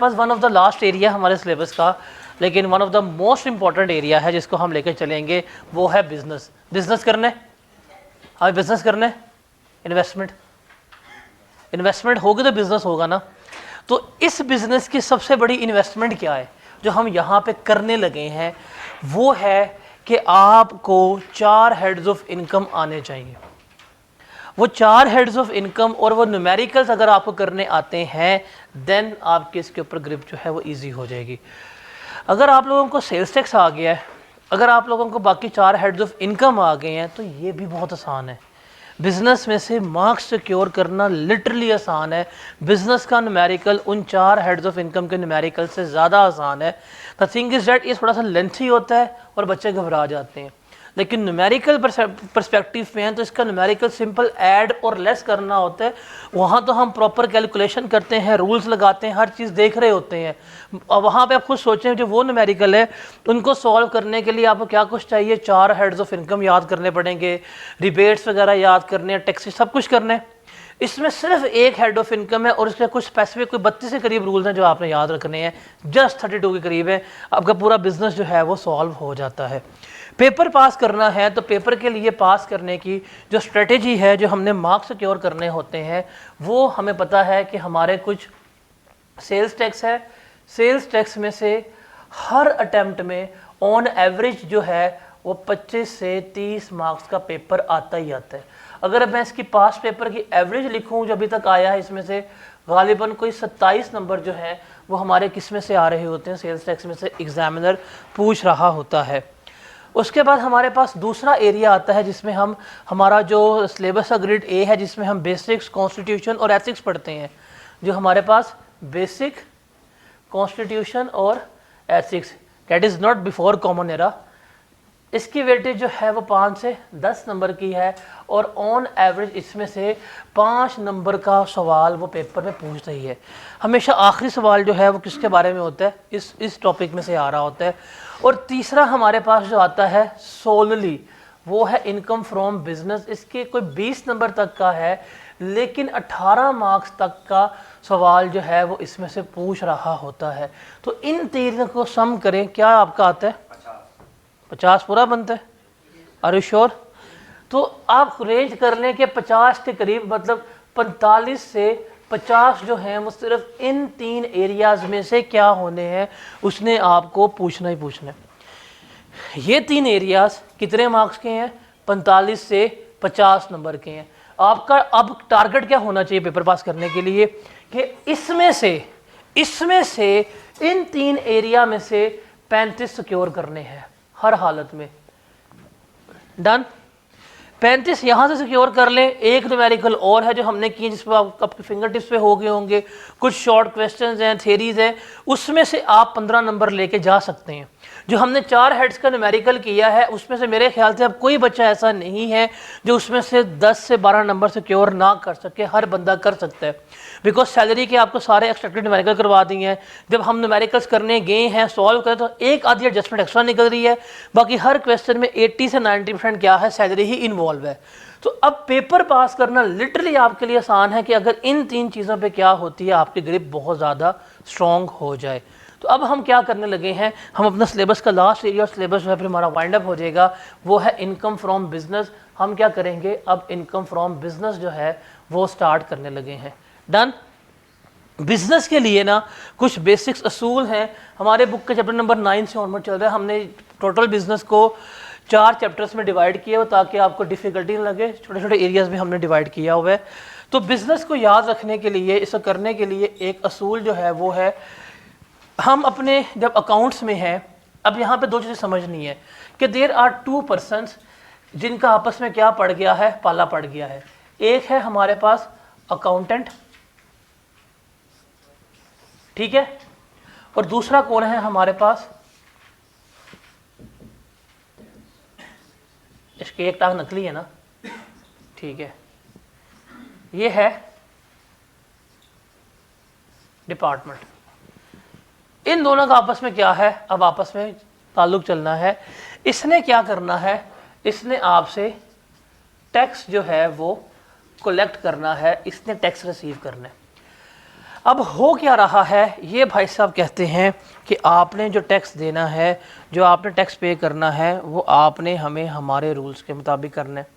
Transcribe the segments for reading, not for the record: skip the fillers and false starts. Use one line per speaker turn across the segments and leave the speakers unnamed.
Pass one of the last area हमारे syllabus का, लेकिन one of the most important area है जिसको हम लेकर चलेंगे, वो है बिजनेस। बिजनेस करने, हमें बिजनेस करने, इन्वेस्टमेंट, इन्वेस्टमेंट होगी तो बिजनेस होगा ना। तो इस बिजनेस की सबसे बड़ी इन्वेस्टमेंट क्या है जो हम यहाँ पे करने लगे हैं, वो है कि आपको 4 हेड्स ऑफ इनकम आने चाहिए। वो 4 हेड्स ऑफ इनकम और वो न्यूमेरिकल्स अगर आपको करने आते हैं, देन आपके इसके ऊपर ग्रिप जो है वो इजी हो जाएगी। अगर आप लोगों को सेल्स टैक्स आ गया है, अगर आप लोगों को बाकी 4 हेड्स ऑफ इनकम आ गए हैं, तो ये भी बहुत आसान है। बिजनेस में से मार्क्स सिक्योर करना लिटरली आसान है। बिजनेस का न्यूमेरिकल उन 4 हेड्स ऑफ इनकम के न्यूमेरिकल से ज़्यादा आसान है। द थिंग इज़ दैट ये थोड़ा सा लेंथी होता है और बच्चे घबरा जाते हैं, लेकिन न्यूमेरिकल पर्सपेक्टिव में है तो इसका न्यूमेरिकल सिंपल ऐड और लेस करना होता है। वहाँ तो हम प्रॉपर कैलकुलेशन करते हैं, रूल्स लगाते हैं, हर चीज़ देख रहे होते हैं। वहाँ पे आप खुद सोचें, जो वो न्यूमेरिकल है उनको सॉल्व करने के लिए आपको क्या कुछ चाहिए, 4 हेड्स ऑफ इनकम याद करने पड़ेंगे, रिबेट्स वगैरह याद करने, टैक्सेस सब कुछ करने। इसमें सिर्फ एक हेड ऑफ इनकम है और इसके कुछ स्पेसिफिक कोई 32 के करीब रूल्स हैं जो आपने याद रखने हैं, जस्ट 32 के करीब है, आपका पूरा बिजनेस जो है वो सॉल्व हो जाता है। पेपर पास करना है तो पेपर के लिए पास करने की जो स्ट्रेटेजी है, जो हमने मार्क्स सिक्योर करने होते हैं, वो हमें पता है कि हमारे कुछ सेल्स टैक्स है। सेल्स टैक्स में से हर अटेम्प्ट में ऑन एवरेज जो है वो 25 से 30 मार्क्स का पेपर आता ही आता है। अगर मैं इसकी पास पेपर की एवरेज लिखूं जो अभी तक आया है, इसमें से गालिबन कोई 27 नंबर जो है वो हमारे किस में से आ रहे होते हैं, सेल्स टैक्स में से एग्जामिनर पूछ रहा होता है। उसके बाद हमारे पास दूसरा एरिया आता है जिसमें हम हमारा जो सिलेबस का ग्रेड ए है, जिसमें हम बेसिक्स, कॉन्स्टिट्यूशन और एथिक्स पढ़ते हैं। जो हमारे पास बेसिक, कॉन्स्टिट्यूशन और ethics, that is not before common era, इसकी वेटेज जो है वो 5 से 10 नंबर की है और ऑन एवरेज इसमें से 5 नंबर का सवाल वो पेपर में पूछता ही है। हमेशा आखिरी सवाल जो है वो किसके बारे में होता है, इस टॉपिक में से आ रहा होता है। और तीसरा हमारे पास जो आता है सोलली, वो है इनकम फ्रॉम बिजनेस। इसके कोई 20 नंबर तक का है, लेकिन 18 मार्क्स तक का सवाल जो है वो इसमें से पूछ रहा होता है। तो इन तीनों को सम करें, क्या आपका आता है 50 पूरा बनता है। Are you sure? तो आप रेंज कर लें कि 50 के करीब, मतलब 45 से 50 जो हैं वो सिर्फ इन 3 एरियाज में से क्या होने हैं, उसने आपको पूछना ही पूछना है। ये 3 एरियाज कितने मार्क्स के हैं? 45 से 50 नंबर के हैं। आपका अब टारगेट क्या होना चाहिए पेपर पास करने के लिए कि इसमें से इन 3 एरिया में से 35 सिक्योर करने हैं हर हालत में। डन। 35 यहाँ से सिक्योर कर लें। एक न्यूमेरिकल और है जो हमने की, जिस पर आपके फिंगर टिप्स पे हो गए होंगे, कुछ शॉर्ट क्वेश्चंस हैं, थेरीज हैं, उसमें से आप 15 नंबर लेके जा सकते हैं। जो हमने 4 हेड्स का न्यूमेरिकल किया है उसमें से मेरे ख्याल से अब कोई बच्चा ऐसा नहीं है जो उसमें से 10 से 12 नंबर सिक्योर ना कर सके। हर बंदा कर सकता है, बिकॉज सैलरी के आपको सारे एक्सट्रैक्टेड न्यूमेरिकल करवा दिए हैं। जब हम न्यूमेरिकल्स करने गए हैं, सॉल्व करें, तो एक आधी एडजस्टमेंट एक्स्ट्रा निकल रही है, बाकी हर क्वेश्चन में 80 से 90% क्या है, सैलरी ही इन्वॉल्व है। तो अब पेपर पास करना लिटरली आपके लिए आसान है कि अगर इन 3 चीज़ों पे क्या होती है, आपकी ग्रिप बहुत ज़्यादा स्ट्रॉन्ग हो जाए। तो अब हम क्या करने लगे हैं, हम अपना सिलेबस का लास्ट एरिया, सिलेबस जो है फिर हमारा वाइंड अप हो जाएगा, वो है इनकम फ्रॉम बिजनेस। हम क्या करेंगे, अब इनकम फ्रॉम बिजनेस जो है वो स्टार्ट करने लगे हैं। डन। बिजनेस के लिए ना कुछ बेसिक्स असूल हैं। हमारे बुक के चैप्टर नंबर 9 से ऑनवर्ड चल रहा है। हमने टोटल बिजनेस को 4 चैप्टर्स में डिवाइड किया हो ताकि आपको डिफिकल्टी ना लगे। छोटे छोटे एरियाज में हमने डिवाइड किया हुआ है। तो बिजनेस को याद रखने के लिए, इसको करने के लिए एक असूल जो है वो है, हम अपने जब अकाउंट्स में हैं, अब यहाँ पे 2 चीज़ें समझनी है कि देयर आर 2 पर्सन्स जिनका आपस में क्या पड़ गया है, पाला पड़ गया है। एक है हमारे पास अकाउंटेंट, ठीक है, और दूसरा कौन है हमारे पास, इसकी एक टांग नकली है ना, ठीक है, ये है डिपार्टमेंट। इन दोनों का आपस में क्या है, अब आपस में ताल्लुक चलना है। इसने क्या करना है, इसने आपसे टैक्स जो है वो कलेक्ट करना है, इसने टैक्स रिसीव करना है। अब हो क्या रहा है, ये भाई साहब कहते हैं कि आपने जो टैक्स देना है, जो आपने टैक्स पे करना है, वो आपने हमें हमारे रूल्स के मुताबिक करना है।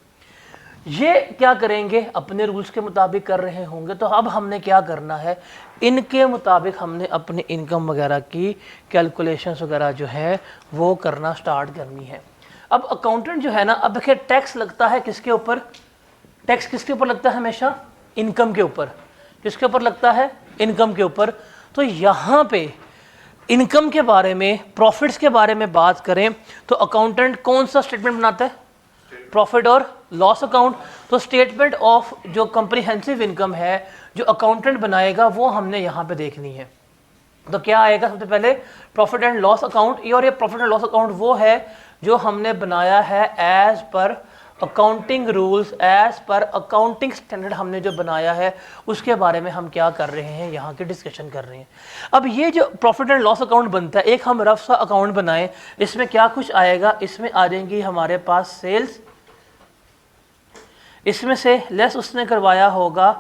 ये क्या करेंगे, अपने रूल्स के मुताबिक कर रहे होंगे, तो अब हमने क्या करना है, इनके मुताबिक हमने अपनी इनकम वगैरह की कैलकुलेशंस वगैरह जो है वो करना स्टार्ट करनी है। अब अकाउंटेंट जो है ना, अब देखिए टैक्स लगता है किसके ऊपर, टैक्स किसके ऊपर लगता है, हमेशा इनकम के ऊपर। किसके ऊपर लगता है, इनकम के ऊपर। तो यहाँ पे इनकम के बारे में, प्रॉफिट्स के बारे में बात करें तो अकाउंटेंट कौन सा स्टेटमेंट बनाता है, प्रॉफिट और लॉस अकाउंट। तो स्टेटमेंट ऑफ जो कंप्रीहेंसिव इनकम है जो अकाउंटेंट बनाएगा वो हमने यहाँ पे देखनी है। तो क्या आएगा, सबसे पहले प्रॉफिट एंड लॉस अकाउंट। और ये प्रॉफिट एंड लॉस अकाउंट वो है जो हमने बनाया है as per accounting rules, as per accounting standard हमने जो बनाया है उसके बारे में हम क्या कर रहे हैं, यहाँ की डिस्कशन कर रहे हैं। अब ये जो प्रॉफिट एंड लॉस अकाउंट बनता है, एक हम रफ सा अकाउंट बनाएं, इसमें क्या कुछ आएगा, इसमें आ जाएंगी हमारे पास सेल्स, इसमें से लेस उसने करवाया होगा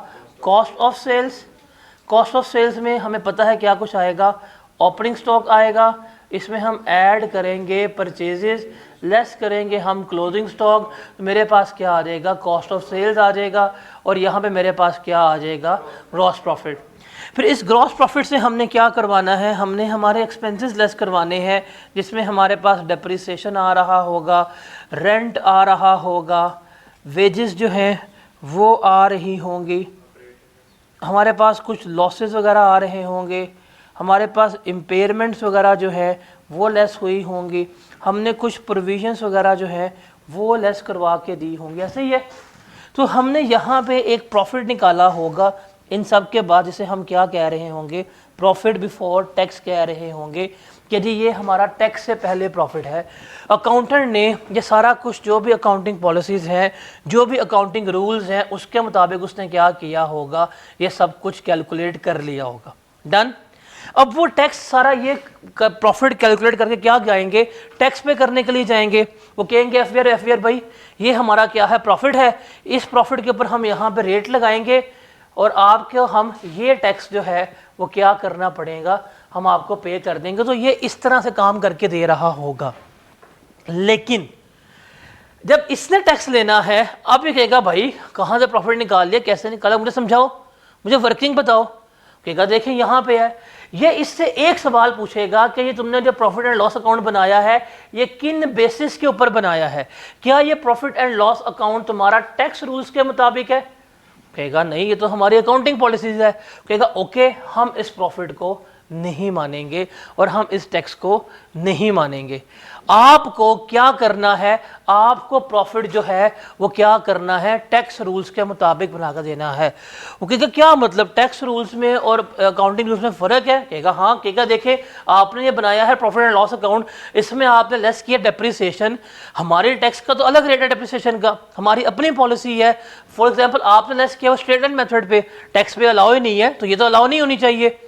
cost of sales. Cost of sales में हमें पता है क्या कुछ आएगा, ओपनिंग स्टॉक आएगा, इसमें हम ऐड करेंगे परचेजेस, लेस करेंगे हम क्लोजिंग स्टॉक, तो मेरे पास क्या आ जाएगा, कॉस्ट ऑफ सेल्स आ जाएगा। और यहाँ पे मेरे पास क्या आ जाएगा, ग्रॉस प्रॉफिट। फिर इस ग्रॉस प्रॉफिट से हमने क्या करवाना है, हमने हमारे एक्सपेंसेस लेस करवाने हैं, जिसमें हमारे पास डेप्रिसिएशन आ रहा होगा, रेंट आ रहा होगा, वेजेस जो हैं वो आ रही होंगी, हमारे पास कुछ लॉसेस वगैरह आ रहे होंगे, हमारे पास इम्पेयरमेंट्स वगैरह जो है वो लेस हुई होंगी, हमने कुछ प्रोविजंस वगैरह जो है वो लेस करवा के दी होंगी, ऐसे ही है। तो हमने यहाँ पे एक प्रॉफिट निकाला होगा इन सब के बाद, जिसे हम क्या कह रहे होंगे, प्रॉफिट बिफोर टैक्स कह रहे होंगे कि जी ये हमारा टैक्स से पहले प्रॉफिट है। अकाउंटेंट ने ये सारा कुछ जो भी अकाउंटिंग पॉलिसीज़ हैं, जो भी अकाउंटिंग रूल्स हैं, उसके मुताबिक उसने क्या किया होगा, ये सब कुछ कैलकुलेट कर लिया होगा। डन। अब वो टैक्स सारा ये प्रॉफिट कैलकुलेट करके क्या जाएंगे, टैक्स पे करने के लिए जाएंगे। वो कहेंगे एफवीआर भाई ये हमारा क्या है, प्रॉफिट है, इस प्रॉफिट के ऊपर हम यहाँ पे रेट लगाएंगे और आपको हम ये टैक्स जो है वो क्या करना पड़ेगा, हम आपको पे कर देंगे। तो ये इस तरह से काम करके दे रहा होगा। लेकिन जब इसने टैक्स लेना है, अब ये कहेगा भाई कहाँ से प्रॉफिट निकाल लिया, कैसे निकाला, मुझे समझाओ, मुझे वर्किंग बताओ। कहेगा देखिए यहाँ पे है। ये इससे एक सवाल पूछेगा कि ये तुमने जो प्रॉफिट एंड लॉस अकाउंट बनाया है ये किन बेसिस के ऊपर बनाया है, क्या ये प्रॉफिट एंड लॉस अकाउंट तुम्हारा टैक्स रूल्स के मुताबिक है। कहेगा नहीं, ये तो हमारी अकाउंटिंग पॉलिसीज है। कहेगा ओके, हम इस प्रॉफिट को नहीं मानेंगे और हम इस टैक्स को नहीं मानेंगे। आपको क्या करना है, आपको प्रॉफिट जो है वो क्या करना है, टैक्स रूल्स के मुताबिक बनाकर देना है। वो कहेगा क्या मतलब, टैक्स रूल्स में और अकाउंटिंग रूल्स में फ़र्क है। कहेगा हाँ। कहेगा देखे आपने ये बनाया है प्रॉफिट एंड लॉस अकाउंट, इसमें आपने लेस किया डेप्रिसिएशन, हमारी टैक्स का तो अलग रेट है डेप्रिसिएशन का, हमारी अपनी पॉलिसी है। फॉर एग्जाम्पल आपने लेस किया वो स्ट्रेट लाइन मेथड पे, टैक्स पे अलाउ ही नहीं है, तो ये तो अलाउ नहीं होनी चाहिए।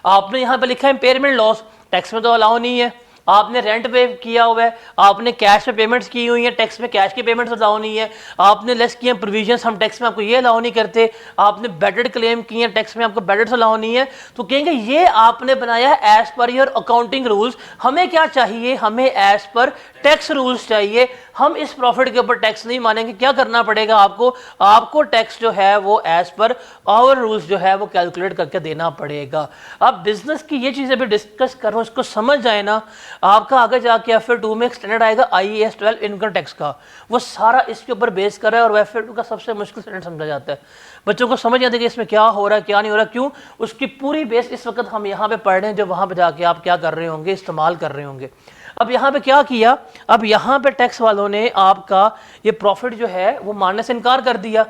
आपने यहाँ पे लिखा है इम्पेयरमेंट लॉस, टैक्स में तो अलाउ नहीं है। आपने रेंट पे किया हुआ है, आपने कैश पे पेमेंट्स की हुई है, टैक्स में कैश की पेमेंट्स अलाउ नहीं है। आपने लेस किए प्रोविजंस, हम टैक्स में आपको ये अलाउ नहीं करते। आपने बेडेड क्लेम किए हैं, टैक्स में आपको बेडेड अलाउ नहीं है। तो कहेंगे ये आपने बनाया है as per your accounting rules, हमें क्या चाहिए, हमें एज पर टैक्स रूल्स चाहिए। हम इस प्रॉफिट के ऊपर टैक्स नहीं मानेंगे। क्या करना पड़ेगा आपको, आपको टैक्स जो है वो एज पर आवर रूल्स जो है वो कैलकुलेट करके देना पड़ेगा। अब बिजनेस की ये चीज़ें भी डिस्कस करो, इसको समझ जाए ना, आपका आगे जाके FA2 में एक स्टैंडर्ड आएगा IAS 12 इनकम टैक्स का, वो सारा इसके ऊपर बेस कर रहा है और FA2 का सबसे मुश्किल स्टैंडर्ड समझा जाता है। बच्चों को समझ आती है कि इसमें क्या हो रहा है क्या नहीं हो रहा, क्यों, उसकी पूरी बेस इस वक्त हम यहाँ पे पढ़ रहे हैं, जो वहाँ पे जाके आप क्या कर रहे होंगे, इस्तेमाल कर रहे होंगे। अब यहाँ पे क्या किया, अब यहाँ पे टैक्स वालों ने आपका ये प्रॉफिट जो है वो मानने से इनकार कर दिया।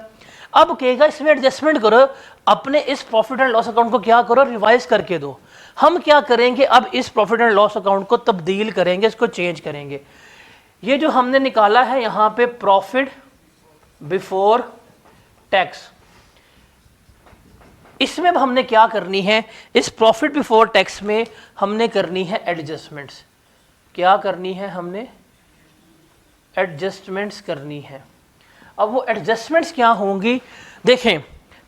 अब कहेगा इसमें एडजस्टमेंट करो, अपने इस प्रॉफिट एंड लॉस अकाउंट को क्या करो, रिवाइज करके दो। हम क्या करेंगे, अब इस प्रॉफिट एंड लॉस अकाउंट को तब्दील करेंगे, इसको चेंज करेंगे। ये जो हमने निकाला है यहाँ पे प्रॉफिट बिफोर टैक्स, इसमें अब हमने क्या करनी है, इस प्रॉफिट बिफोर टैक्स में हमने करनी है एडजस्टमेंट्स। क्या करनी है, हमने एडजस्टमेंट्स करनी है। अब वो एडजस्टमेंट्स क्या होंगी, देखें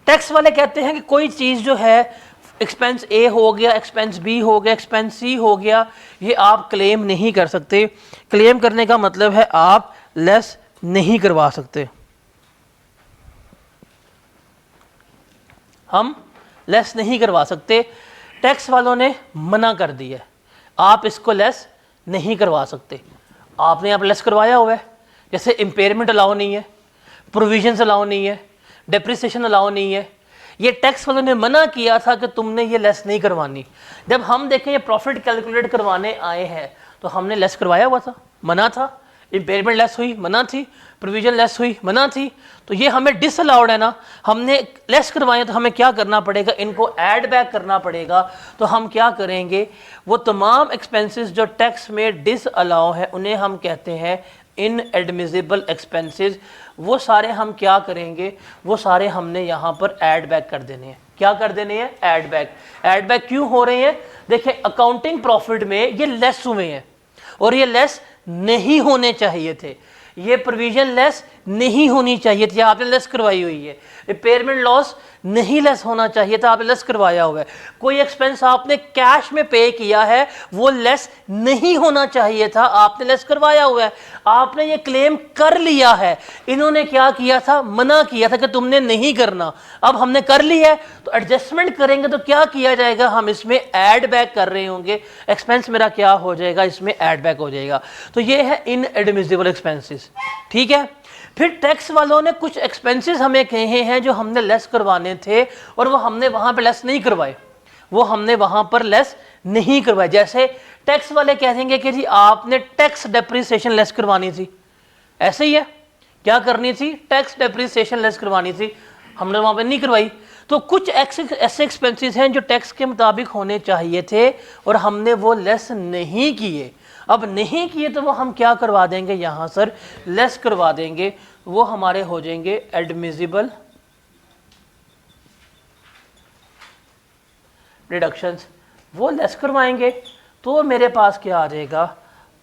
टैक्स वाले कहते हैं कि कोई चीज़ जो है एक्सपेंस ए हो गया, एक्सपेंस बी हो गया, एक्सपेंस सी हो गया, ये आप क्लेम नहीं कर सकते। क्लेम करने का मतलब है आप लेस नहीं करवा सकते, हम लेस नहीं करवा सकते। टैक्स वालों ने मना कर दिया, आप इसको लेस नहीं करवा सकते। आपने यहाँ पर लेस करवाया हुआ है, जैसे इम्पेयरमेंट अलाउ नहीं है, प्रोविजंस अलाउ नहीं है, डेप्रिसिएशन अलाउ नहीं है। ये टैक्स वालों ने मना किया था कि तुमने ये लेस नहीं करवानी। जब हम देखें ये प्रॉफिट कैलकुलेट करवाने आए हैं तो हमने लेस करवाया हुआ था, मना था। इम्पेयरमेंट लेस हुई, मना थी। प्रोविजन लेस हुई, मना थी। तो ये हमें डिसअलाउड है ना, हमने लेस करवाए तो हमें क्या करना पड़ेगा, इनको ऐड बैक करना पड़ेगा। तो हम क्या करेंगे, वो तमाम एक्सपेंसेस जो टैक्स में डिसअलाउ है उन्हें हम कहते हैं इनएडमिसिबल एक्सपेंसेस। वो सारे हम क्या करेंगे, वो सारे हमने यहाँ पर ऐड बैक कर देने हैं। क्या कर देने हैं, ऐड बैक। ऐड बैक क्यों हो रहे हैं, देखें अकाउंटिंग प्रॉफिट में ये लेस हुए हैं और ये लेस नहीं होने चाहिए थे, ये प्रोविजन लेस नहीं होनी चाहिए थी, आपने लेस करवाई हुई है। रिपेयरमेंट लॉस नहीं लेस होना चाहिए था, आपने लेस करवाया हुआ है। कोई एक्सपेंस आपने कैश में पे किया है वो लेस नहीं होना चाहिए था, आपने लेस करवाया हुआ है। आपने ये क्लेम कर लिया है, इन्होंने क्या किया था, मना किया था कि तुमने नहीं करना। अब हमने कर लिया है तो एडजस्टमेंट करेंगे तो क्या किया जाएगा, हम इसमें ऐड बैक कर रहे होंगे। एक्सपेंस मेरा क्या हो जाएगा, इसमें ऐड बैक हो जाएगा। तो ये है इनएडमिसिबल एक्सपेंसेस, ठीक है। फिर टैक्स वालों ने कुछ एक्सपेंसेस हमें कहे हैं जो हमने लेस करवाने थे और वो हमने वहां पर लेस नहीं करवाए, वो हमने वहां पर लेस नहीं करवाए। जैसे टैक्स वाले कह देंगे कि जी आपने टैक्स डेप्रिसिएशन लेस करवानी थी, ऐसे ही है, क्या करनी थी, टैक्स डेप्रिसिएशन लेस करवानी थी, हमने वहां पर नहीं करवाई। तो कुछ ऐसे एक्सपेंसेस हैं जो टैक्स के मुताबिक होने चाहिए थे और हमने वो लेस नहीं किए। अब नहीं किए तो वो हम क्या करवा देंगे, यहां सर लेस करवा देंगे, वो हमारे हो जाएंगे एडमिसिबल रिडक्शंस। वो लेस करवाएंगे तो मेरे पास क्या आ जाएगा,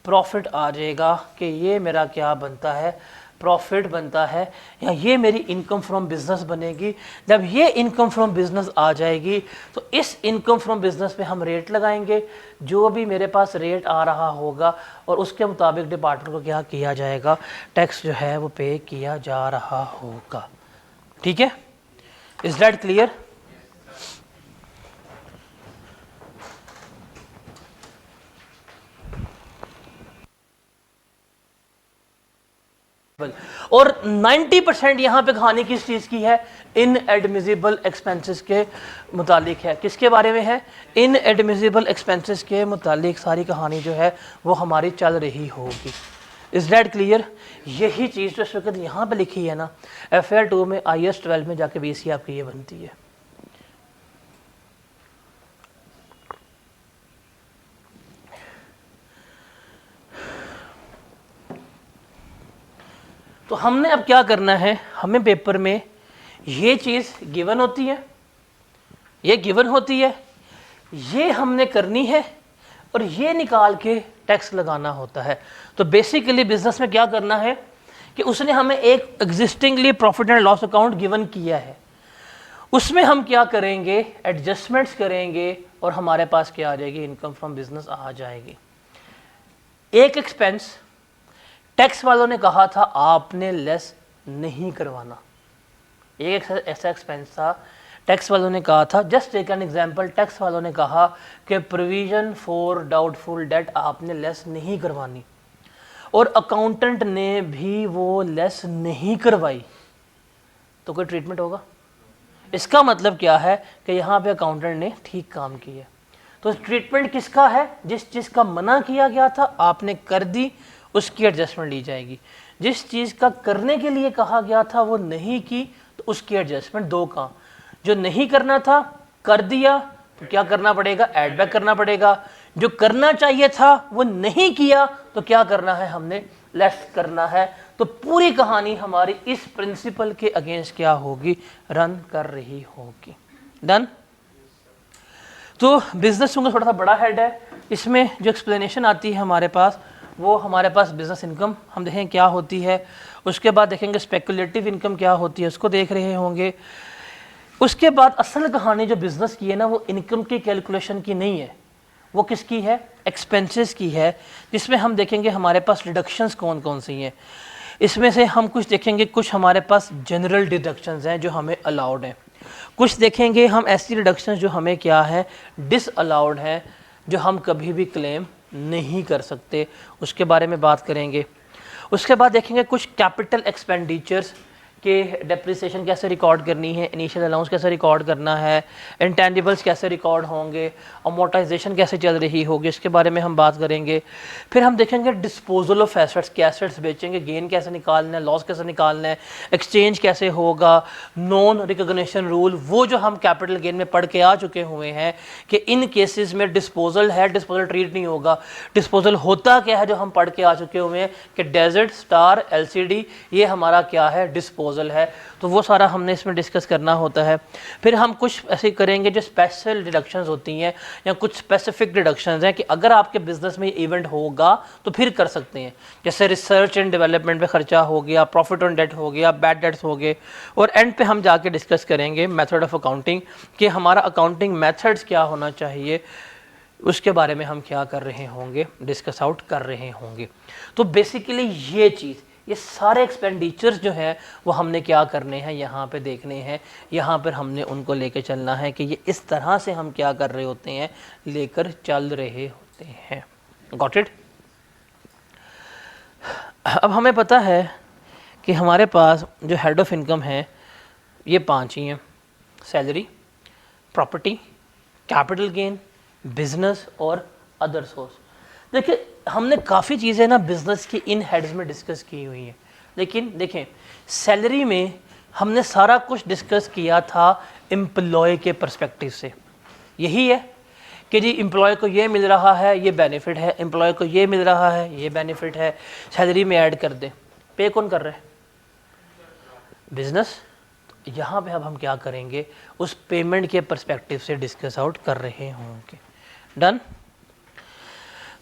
प्रॉफिट आ जाएगा कि ये मेरा क्या बनता है, प्रॉफिट बनता है, या ये मेरी इनकम फ्रॉम बिजनेस बनेगी। जब ये इनकम फ्रॉम बिजनेस आ जाएगी तो इस इनकम फ्रॉम बिजनेस पे हम रेट लगाएंगे, जो भी मेरे पास रेट आ रहा होगा और उसके मुताबिक डिपार्टमेंट को क्या किया जाएगा, टैक्स जो है वो पे किया जा रहा होगा। ठीक है, इज दैट क्लियर? और 90% यहाँ पे कहानी किस चीज़ की है, इनएडमिसिबल एक्सपेंसेस के मुतालिक है। किसके बारे में है, इनएडमिसिबल एक्सपेंसेस के मुतालिक सारी कहानी जो है वो हमारी चल रही होगी। Is that clear? यही चीज़ जो इस वक्त यहाँ पे लिखी है ना, FR 2 में IS 12 में जाके BC आपकी ये बनती है। तो हमने अब क्या करना है, हमें पेपर में ये चीज़ गिवन होती है, ये गिवन होती है, ये हमने करनी है और ये निकाल के टैक्स लगाना होता है। तो बेसिकली बिजनेस में क्या करना है कि उसने हमें एक existingly profit and loss account given किया है, उसमें हम क्या करेंगे, एडजस्टमेंट्स करेंगे और हमारे पास क्या आ जाएगी, इनकम फ्रॉम बिजनेस आ जाएगी। एक एक्सपेंस टैक्स वालों ने कहा था आपने लेस नहीं करवाना, एक ऐसा एक्सपेंस था टैक्स वालों ने कहा था, just take an example, tax वालों ने कहा कि प्रोविजन फॉर डाउटफुल डेट आपने लेस नहीं करवानी और अकाउंटेंट ने भी वो लेस नहीं करवाई, तो कोई ट्रीटमेंट होगा? इसका मतलब क्या है कि यहाँ पे अकाउंटेंट ने ठीक काम किया। तो ट्रीटमेंट किसका है, जिस चीज़ का मना किया गया था आपने कर दी, उसकी एडजस्टमेंट ली जाएगी। जिस चीज़ का करने के लिए कहा गया था वो नहीं की तो उसकी एडजस्टमेंट। दो काम, जो नहीं करना था कर दिया तो क्या करना पड़ेगा, ऐड बैक करना पड़ेगा। जो करना चाहिए था वो नहीं किया तो क्या करना है, हमने लेस करना है। तो पूरी कहानी हमारी इस प्रिंसिपल के अगेंस्ट क्या होगी, रन कर रही होगी। डन? तो बिजनेस चूंकि थोड़ा सा बड़ा हेड है, इसमें जो एक्सप्लेनेशन आती है हमारे पास वो हमारे पास बिजनेस इनकम हम देखें क्या होती है, उसके बाद देखेंगे स्पेकुलेटिव इनकम क्या होती है, उसको देख रहे होंगे। उसके बाद असल कहानी जो बिज़नेस की है ना, वो इनकम की कैलकुलेशन की नहीं है, वो किसकी है, एक्सपेंसेस की है, जिसमें हम देखेंगे हमारे पास डिडक्शंस कौन कौन सी हैं। इसमें से हम कुछ देखेंगे, कुछ हमारे पास जनरल डिडक्शंस हैं जो हमें अलाउड हैं, कुछ देखेंगे हम ऐसी डिडक्शंस जो हमें क्या है, डिसअलाउड है, जो हम कभी भी क्लेम नहीं कर सकते, उसके बारे में बात करेंगे। उसके बाद देखेंगे कुछ कैपिटल एक्सपेंडिचर्स के डेप्रिसिएशन कैसे रिकॉर्ड करनी है, इनिशियल अलाउंस कैसे रिकॉर्ड करना है, इंटेंजिबल्स कैसे रिकॉर्ड होंगे, अमोर्टाइजेशन कैसे चल रही होगी, इसके बारे में हम बात करेंगे। फिर हम देखेंगे डिस्पोजल ऑफ एसेट्स, के एसेट्स बेचेंगे, गेन कैसे निकालना है, लॉस कैसे निकालना है, एक्सचेंज कैसे होगा, नॉन रिकॉग्निशन रूल, वो जो हम कैपिटल गेन में पढ़ के आ चुके हुए हैं कि इन केसेस में डिस्पोजल है, डिस्पोजल ट्रीट नहीं होगा। डिस्पोजल होता क्या है, जो हम पढ़ के आ चुके हुए हैं कि डेजर्ट, स्टार, एलसीडी, ये हमारा क्या है, डिस्पोजल है। तो वो सारा हमने इसमें डिस्कस करना होता है। फिर हम कुछ ऐसे करेंगे जो स्पेशल डिडक्शंस होती हैं या कुछ स्पेसिफिक डिडक्शंस हैं कि अगर आपके बिजनेस में ये इवेंट होगा तो फिर कर सकते हैं, जैसे रिसर्च एंड डेवलपमेंट पे खर्चा हो गया, प्रॉफिट ऑन डेट हो गया, बैड डेट्स हो गए। और एंड पे हम जाके डिस्कस करेंगे मेथड ऑफ अकाउंटिंग, कि हमारा अकाउंटिंग मेथड्स क्या होना चाहिए, उसके बारे में हम क्या कर रहे होंगे, डिस्कस आउट कर रहे होंगे। तो बेसिकली ये चीज़, ये सारे एक्सपेंडिचर्स जो हैं वो हमने क्या करने हैं, यहाँ पे देखने हैं, यहाँ पर हमने उनको लेके चलना है कि ये इस तरह से हम क्या कर रहे होते हैं, लेकर चल रहे होते हैं। Got it. अब हमें पता है कि हमारे पास जो हेड ऑफ इनकम है ये 5 ही हैं, salary, property, capital gain, business और अदर सोर्स। देखिए हमने काफ़ी चीज़ें ना बिज़नेस की इन हेड्स में डिस्कस की हुई हैं, लेकिन देखें सैलरी में हमने सारा कुछ डिस्कस किया था एम्प्लॉय के पर्सपेक्टिव से। यही है कि जी एम्प्लॉय को ये मिल रहा है, ये बेनिफिट है, एम्प्लॉय को ये मिल रहा है, ये बेनिफिट है, सैलरी में ऐड कर दें। पे कौन कर रहा है, बिजनेस। यहाँ पे अब हम क्या करेंगे, उस पेमेंट के पर्सपेक्टिव से डिस्कस आउट कर रहे होंगे। डन।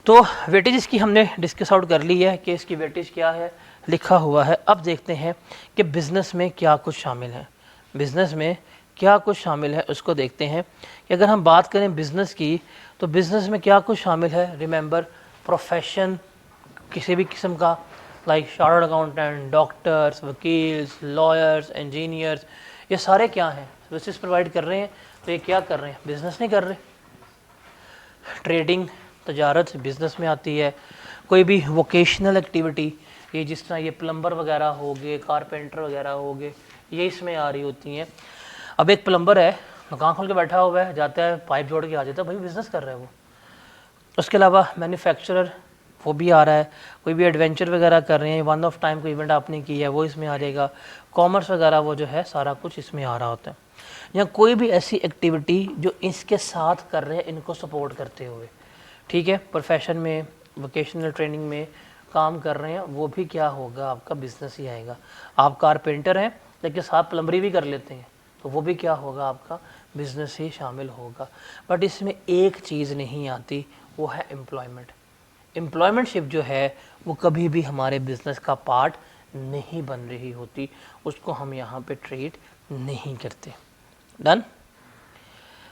तो वेटेज इसकी हमने डिस्कस आउट कर ली है कि इसकी वेटेज क्या है, लिखा हुआ है। अब देखते हैं कि बिज़नेस में क्या कुछ शामिल है, बिज़नेस में क्या कुछ शामिल है उसको देखते हैं। कि अगर हम बात करें बिज़नेस की, तो बिज़नेस में क्या कुछ शामिल है। रिमेंबर, प्रोफेशन किसी भी किस्म का, लाइक चार्टर्ड अकाउंटेंट, डॉक्टर्स, वकील्स, लॉयर्स, इंजीनियर्स, ये सारे क्या हैं, सर्विसेज प्रोवाइड कर रहे हैं। तो ये क्या कर रहे हैं, बिज़नेस नहीं कर रहे। ट्रेडिंग, तजारत बिज़नेस में आती है। कोई भी वोकेशनल एक्टिविटी, ये जिस तरह ये प्लम्बर वगैरह हो गए, कारपेंटर वगैरह हो गए, ये इसमें आ रही होती हैं। अब एक प्लम्बर है, दुकान खोल के बैठा हुआ है, जाता है पाइप जोड़ के आ जाता है, भाई बिज़नेस कर रहा है वो। उसके अलावा मैन्युफैक्चरर, वो भी आ रहा है। कोई भी एडवेंचर वगैरह कर रहे हैं, वन ऑफ टाइम कोई इवेंट आपने किया है, वो इसमें आ जाएगा। कॉमर्स वगैरह वो जो है सारा कुछ इसमें आ रहा होता है। या कोई भी ऐसी एक्टिविटी जो इसके साथ कर रहे हैं, इनको सपोर्ट करते हुए, ठीक है, प्रोफेशन में, वोकेशनल ट्रेनिंग में काम कर रहे हैं, वो भी क्या होगा, आपका बिजनेस ही आएगा। आप कारपेंटर हैं लेकिन साथ प्लम्बरी भी कर लेते हैं, तो वो भी क्या होगा, आपका बिजनेस ही शामिल होगा। बट इसमें एक चीज़ नहीं आती, वो है एम्प्लॉयमेंट। एम्प्लॉयमेंटशिप जो है वो कभी भी हमारे बिजनेस का पार्ट नहीं बन रही होती, उसको हम यहाँ पे ट्रीट नहीं करते। डन।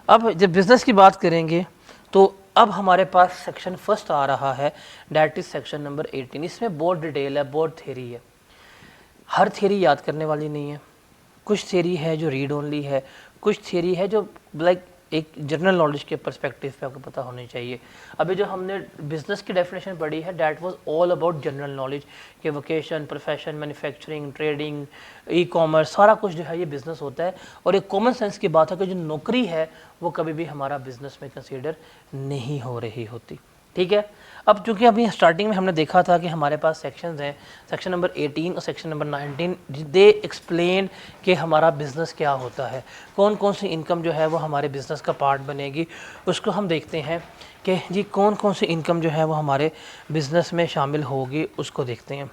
अब जब बिज़नेस की बात करेंगे तो अब हमारे पास सेक्शन फर्स्ट आ रहा है, डैट इज सेक्शन नंबर 18। इसमें बहुत डिटेल है, बहुत थ्योरी है। हर थ्योरी याद करने वाली नहीं है, कुछ थ्योरी है जो रीड ओनली है, कुछ थ्योरी है जो लाइक एक जनरल नॉलेज के पर्सपेक्टिव पे आपको पता होनी चाहिए। अभी जो हमने बिजनेस की डेफिनेशन पढ़ी है, that was all about general knowledge कि vocation, profession, manufacturing, trading, e commerce, सारा कुछ जो है ये बिज़नेस होता है। और एक कॉमन सेंस की बात है कि जो नौकरी है वो कभी भी हमारा बिजनेस में कंसीडर नहीं हो रही होती, ठीक है। अब चूंकि अभी स्टार्टिंग में हमने देखा था कि हमारे पास सेक्शंस हैं, सेक्शन नंबर 18 और सेक्शन नंबर 19, दे एक्सप्लेन कि हमारा बिज़नेस क्या होता है, कौन कौन सी इनकम जो है वो हमारे बिज़नेस का पार्ट बनेगी। उसको हम देखते हैं कि जी कौन कौन सी इनकम जो है वो हमारे बिज़नेस में शामिल होगी, उसको देखते हैं।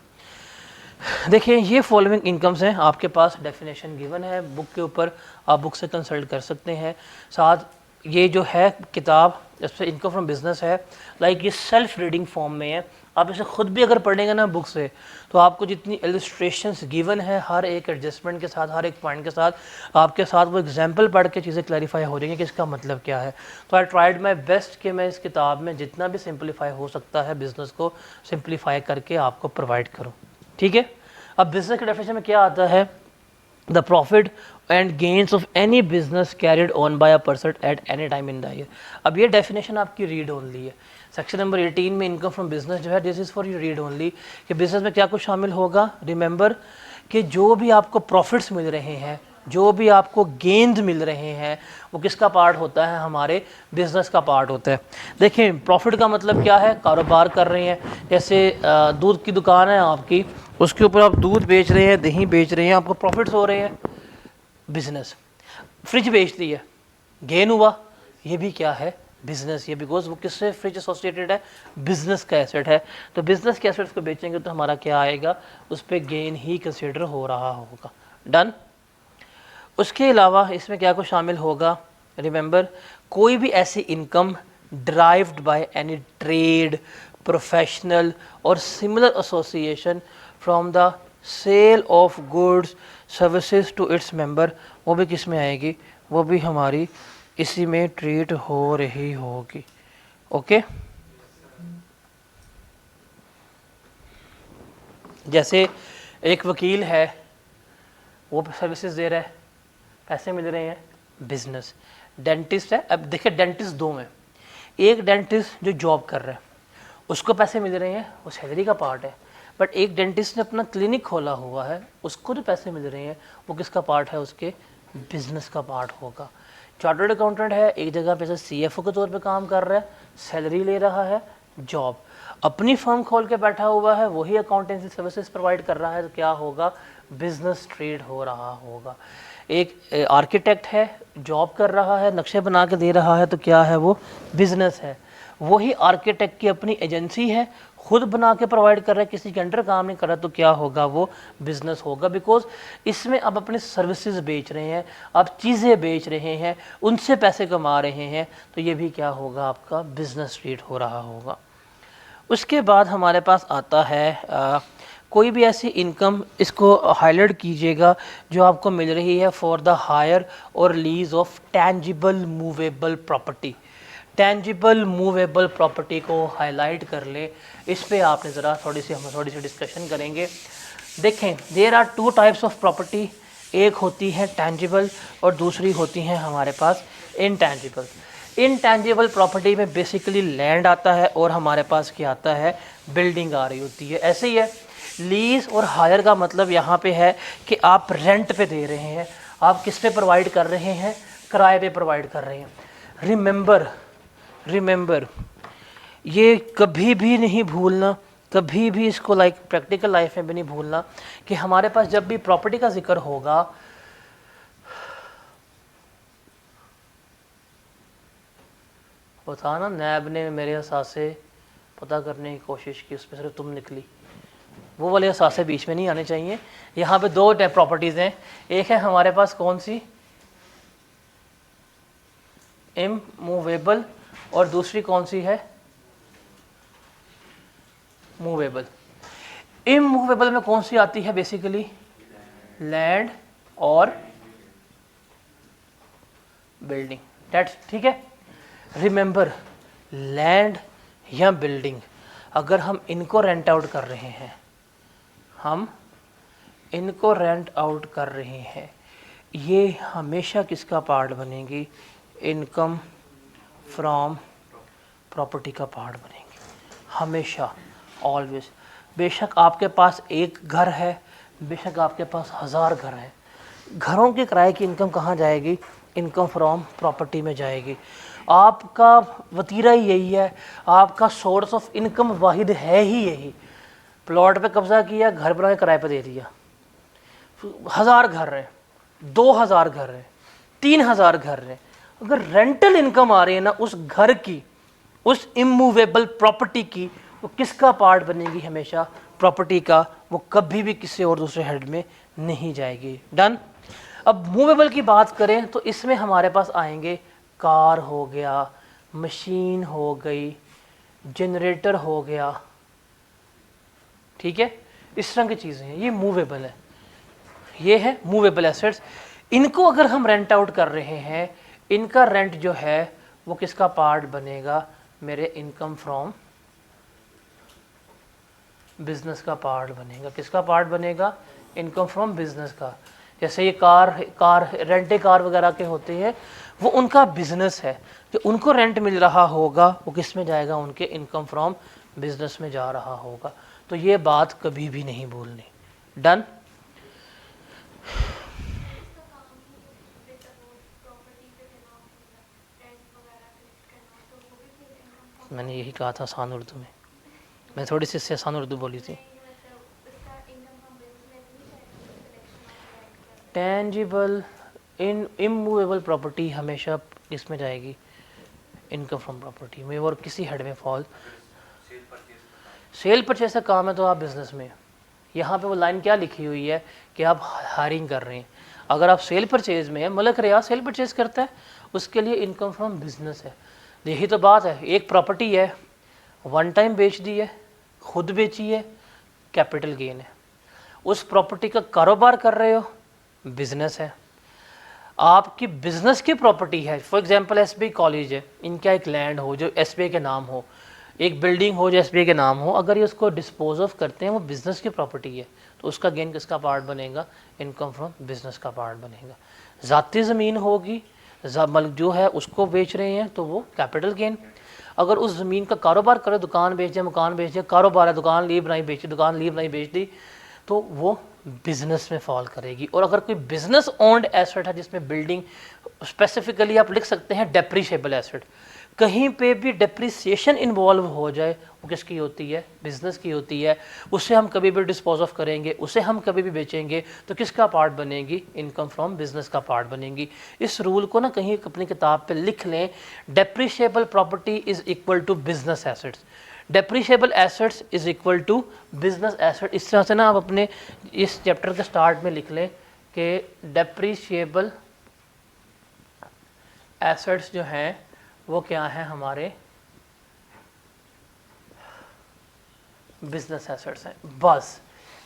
देखिए ये फॉलोइंग इनकम्स हैं, आपके पास डेफिनेशन गिवन है बुक के ऊपर, आप बुक से कंसल्ट कर सकते हैं। साथ ये जो है किताब इस पर इनकम फ्रॉम बिजनेस है, लाइक ये सेल्फ रीडिंग फॉर्म में है। आप इसे खुद भी अगर पढ़ेंगे ना बुक से, तो आपको जितनी इलस्ट्रेशंस गिवन है हर एक एडजस्टमेंट के साथ, हर एक पॉइंट के साथ, आपके साथ वो एग्जांपल पढ़ के चीज़ें क्लैरिफाई हो जाएंगी कि इसका मतलब क्या है। तो आई ट्राइड माई बेस्ट कि मैं इस किताब में जितना भी सिंप्लीफाई हो सकता है बिज़नेस को सिंप्लीफाई करके आपको प्रोवाइड करूँ। ठीक है, अब बिज़नेस के डेफिनेशन में क्या आता है? The profit and gains of any business carried on by a person at any time in the year। अब ये डेफिनेशन आपकी रीड ओनली है। सेक्शन नंबर 18 में इनकम फ्रॉम बिजनेस जो है, this is for you read only कि business में क्या कुछ शामिल होगा। रिमेंबर कि जो भी आपको प्रॉफिट्स मिल रहे हैं, जो भी आपको गेंद मिल रहे हैं, वो किसका पार्ट होता है? हमारे बिजनेस का पार्ट होता है। देखें, प्रॉफिट का मतलब क्या है? कारोबार कर रहे हैं, जैसे दूध की दुकान है आपकी, उसके ऊपर आप दूध बेच रहे हैं, दही बेच रहे हैं, आपको प्रॉफिट्स हो रहे हैं, बिजनेस। फ्रिज बेच दी है, गेन हुआ, ये भी क्या है? बिजनेस। ये बिकॉज वो किससे फ्रिज एसोसिएटेड है? बिजनेस का एसेट है। तो बिजनेस के एसेट्स को बेचेंगे तो हमारा क्या आएगा? उस पर गेन ही कंसिडर हो रहा होगा। डन। उसके अलावा इसमें क्या कुछ शामिल होगा? रिमेंबर, कोई भी ऐसी income derived by any trade, professional और similar association from the sale of goods services to its member, वो भी किस में आएगी? वो भी हमारी इसी में ट्रीट हो रही होगी। ओके, जैसे एक वकील है, वो सर्विसेज दे रहा है, पैसे मिल रहे हैं, बिजनेस। डेंटिस्ट है, अब देखिए डेंटिस्ट दो में, एक डेंटिस्ट जो जॉब कर रहा है उसको पैसे मिल रहे हैं, वो सैलरी का पार्ट है। बट एक डेंटिस्ट ने अपना क्लिनिक खोला हुआ है, उसको जो पैसे मिल रहे हैं वो किसका पार्ट है? उसके बिजनेस का पार्ट होगा। चार्टर्ड अकाउंटेंट है, एक जगह पे CFO के तौर पे काम कर रहा है, सैलरी ले रहा है, जॉब। अपनी फर्म खोल के बैठा हुआ है, वही अकाउंटेंसी सर्विसेज प्रोवाइड कर रहा है, तो क्या होगा? बिजनेस ट्रेड हो रहा होगा। एक आर्किटेक्ट है, जॉब कर रहा है, नक्शे बना के दे रहा है, तो क्या है? वो बिजनेस है। वही आर्किटेक्ट की अपनी एजेंसी है, खुद बना के प्रोवाइड कर रहा है, किसी के अंडर काम नहीं कर रहा, तो क्या होगा? वो बिजनेस होगा। बिकॉज इसमें अब अपने सर्विसेज बेच रहे हैं, आप चीज़ें बेच रहे हैं, उनसे पैसे कमा रहे हैं, तो ये भी क्या होगा? आपका बिजनेस ट्रेड हो रहा होगा। उसके बाद हमारे पास आता है कोई भी ऐसी इनकम, इसको हाईलाइट कीजिएगा, जो आपको मिल रही है फॉर द हायर और lease of tangible movable property. Tangible movable property को हाईलाइट कर ले, इस पे आपने ज़रा थोड़ी सी डिस्कशन करेंगे। देखें, there are two types of property, एक होती है टेंजिबल और दूसरी होती है हमारे पास इनटेंजिबल। इनटेंजिबल प्रॉपर्टी में बेसिकली लैंड आता है और हमारे पास क्या आता है? बिल्डिंग आ रही होती है। ऐसे ही है, लीज और हायर का मतलब यहाँ पे है कि आप रेंट पे दे रहे हैं, आप किस पे प्रोवाइड कर रहे हैं? किराए पे प्रोवाइड कर रहे हैं। रिमेंबर, ये कभी भी नहीं भूलना, कभी भी इसको लाइक प्रैक्टिकल लाइफ में भी नहीं भूलना कि हमारे पास जब भी प्रॉपर्टी का जिक्र होगा, पता ना नैब ने मेरे असासे पता करने की कोशिश की, उसमें सिर्फ तुम निकली। वो वाले असासे बीच में नहीं आने चाहिए। यहाँ पे दो टाइप प्रॉपर्टीज़ हैं, एक है हमारे पास कौन सी? इमूवेबल, और दूसरी कौन सी है? मूवेबल। इमूवेबल में कौन सी आती है? बेसिकली लैंड और बिल्डिंग। दैट्स ठीक है। रिमेंबर, लैंड या बिल्डिंग, अगर हम इनको रेंट आउट कर रहे हैं, हम इनको रेंट आउट कर रहे हैं, ये हमेशा किसका पार्ट बनेगी? इनकम फ्रॉम प्रॉपर्टी का पार्ट बनेंगे, हमेशा, ऑलवेज। बेशक आपके पास एक घर है, बेशक आपके पास 1000 घर हैं, घरों के किराए की इनकम कहाँ जाएगी? इनकम फ्रॉम प्रॉपर्टी में जाएगी। आपका वतीरा ही यही है, आपका सोर्स ऑफ इनकम वाहिद है ही यही। प्लॉट पे कब्जा किया, घर बना के किराए पे दे दिया, 1000 घर हैं, 2000 घर हैं, 3000 घर हैं, अगर रेंटल इनकम आ रही है ना उस घर की, उस इमूवेबल प्रॉपर्टी की, वो किसका पार्ट बनेगी? हमेशा प्रॉपर्टी का, वो कभी भी किसी और दूसरे हेड में नहीं जाएगी। डन। अब मूवेबल की बात करें तो इसमें हमारे पास आएंगे कार हो गया, मशीन हो गई, जनरेटर हो गया, ठीक है, इस तरह की चीज़ें हैं, ये मूवेबल है, ये है मूवेबल एसेट्स। इनको अगर हम रेंट आउट कर रहे हैं, इनका रेंट जो है वो किसका पार्ट बनेगा, मेरे इनकम फ्रॉम बिजनेस का पार्ट बनेगा। किसका पार्ट बनेगा, इनकम फ्रॉम बिजनेस का। जैसे ये कार रेंटे कार वगैरह के होते हैं, वो उनका बिजनेस है, जो उनको रेंट मिल रहा होगा वो किस में जाएगा, उनके इनकम फ्रॉम बिजनेस में जा रहा होगा। तो ये बात कभी भी नहीं भूलनी। डन। मैंने यही कहा था आसान उर्दू में, मैं थोड़ी सी इससे आसान उर्दू बोली थी। टेंजिबल इन इमूवेबल प्रॉपर्टी हमेशा इसमें जाएगी, इनकम फ्रॉम प्रॉपर्टी में, और किसी हेड में फॉल। सेल परचेज का काम है तो आप बिजनेस में, यहाँ पे वो लाइन क्या लिखी हुई है कि आप हायरिंग कर रहे हैं। अगर आप सेल परचेज में है, मलक रियाज सेल परचेज करता है, उसके लिए इनकम फ्रॉम बिजनेस है। यही तो बात है, एक प्रॉपर्टी है, वन टाइम बेच दी है, खुद बेची है, कैपिटल गेन है। उस प्रॉपर्टी का कारोबार कर रहे हो, बिजनेस है। आपकी बिजनेस की प्रॉपर्टी है, फॉर एग्जांपल एसबीआई कॉलेज है, इनका एक लैंड हो जो एसबीआई के नाम हो, एक बिल्डिंग हो जो एसबीआई के नाम हो, अगर ये उसको डिस्पोज ऑफ करते हैं, वो बिजनेस की प्रॉपर्टी है, तो उसका गेन किसका पार्ट बनेगा, इनकम फ्रॉम बिजनेस का पार्ट बनेगा। ज़ाती ज़मीन होगी, जो है उसको बेच रहे हैं तो वो कैपिटल गेन। अगर उस ज़मीन का कारोबार करे, दुकान बेच दिया, मकान बेच दिया, कारोबार है, दुकान ली बनाई बेची, दुकान ली बनाई बेच दी, तो वो बिजनेस में फॉल करेगी। और अगर कोई बिजनेस ओन्ड एसेट है जिसमें बिल्डिंग, स्पेसिफिकली आप लिख सकते हैं डेप्रिशिएबल एसेट, कहीं पे भी डेप्रिसिएशन इन्वॉल्व हो जाए, वो किसकी होती है, बिजनेस की होती है। उसे हम कभी भी डिस्पोज ऑफ करेंगे, उसे हम कभी भी बेचेंगे, तो किसका पार्ट बनेगी, इनकम फ्रॉम बिजनेस का पार्ट बनेगी। इस रूल को ना कहीं अपनी किताब पे लिख लें, depreciable property is equal to business assets, depreciable assets is equal to business asset. इस तरह से ना आप अपने इस चैप्टर के स्टार्ट में लिख लें कि डेप्रिशिएबल एसेट्स जो हैं वो क्या है, हमारे बिजनेस एसेट्स हैं। बस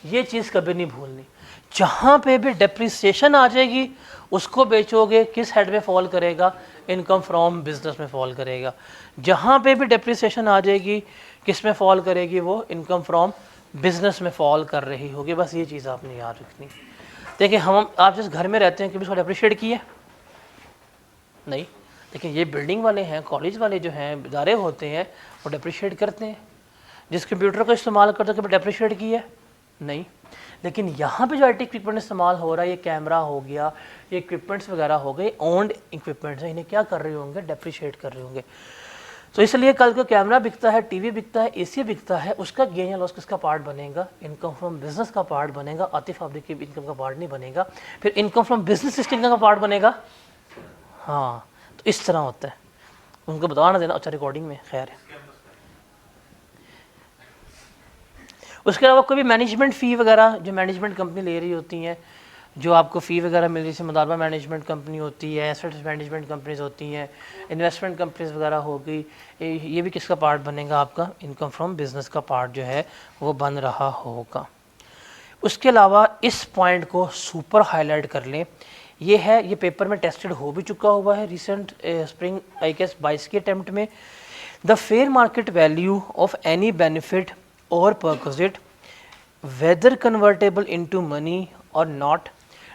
ये चीज़ कभी नहीं भूलनी, जहाँ पे भी डेप्रिसिएशन आ जाएगी उसको बेचोगे, किस हेड में फॉल करेगा, इनकम फ्रॉम बिजनेस में फॉल करेगा। जहाँ पे भी डेप्रिसिएशन आ जाएगी किस में फॉल करेगी, वो इनकम फ्रॉम बिजनेस में फॉल कर रही होगी। बस ये चीज़ आपने याद रखनी। देखिए आप जिस घर में रहते हैं कभी उसको डेप्रिशिएट किया नहीं, लेकिन ये बिल्डिंग वाले हैं, कॉलेज वाले जो हैं, इदारे होते हैं, वो डेप्रिशिएट करते हैं। जिस कंप्यूटर का इस्तेमाल करते हैं कभी डेप्रिशिएट किया नहीं, लेकिन यहाँ पे जो IT इक्विपमेंट इस्तेमाल हो रहा है, ये कैमरा हो गया, ये इक्विपमेंट्स वगैरह हो गए, ओन्ड इक्विपमेंट्स हैं, इन्हें क्या कर रहे होंगे, डेप्रिशिएट कर रहे होंगे। तो इसलिए कल को कैमरा बिकता है, टीवी बिकता है, AC बिकता है, उसका गेन या लॉस किसका पार्ट बनेगा, इनकम फ्रॉम बिजनेस का पार्ट बनेगा। आतिफ फैब्रिक की इनकम का पार्ट नहीं बनेगा। फिर इनकम फ्रॉम बिजनेस किसकी इनकम का पार्ट बनेगा। हाँ, तो इस तरह होता है, उनको बताना देना। अच्छा रिकॉर्डिंग में खैर है। उसके अलावा कोई भी मैनेजमेंट फ़ी वगैरह जो मैनेजमेंट कंपनी ले रही होती हैं, जो आपको फ़ी वगैरह मिल रही है, जैसे मुदारबा मैनेजमेंट कंपनी होती है, एसेट्स मैनेजमेंट कंपनीज होती हैं, इन्वेस्टमेंट कंपनीज वगैरह हो गई, ये भी किसका पार्ट बनेगा, आपका इनकम फ्रॉम बिजनेस का पार्ट जो है वो बन रहा होगा। उसके अलावा इस पॉइंट को सुपर हाईलाइट कर लें, ये है, ये पेपर में टेस्टेड हो भी चुका हुआ है रिसेंट स्प्रिंग आई गेस 22 के अटैम्प्ट में। The fair market value of any benefit और perquisite whether convertible into money or not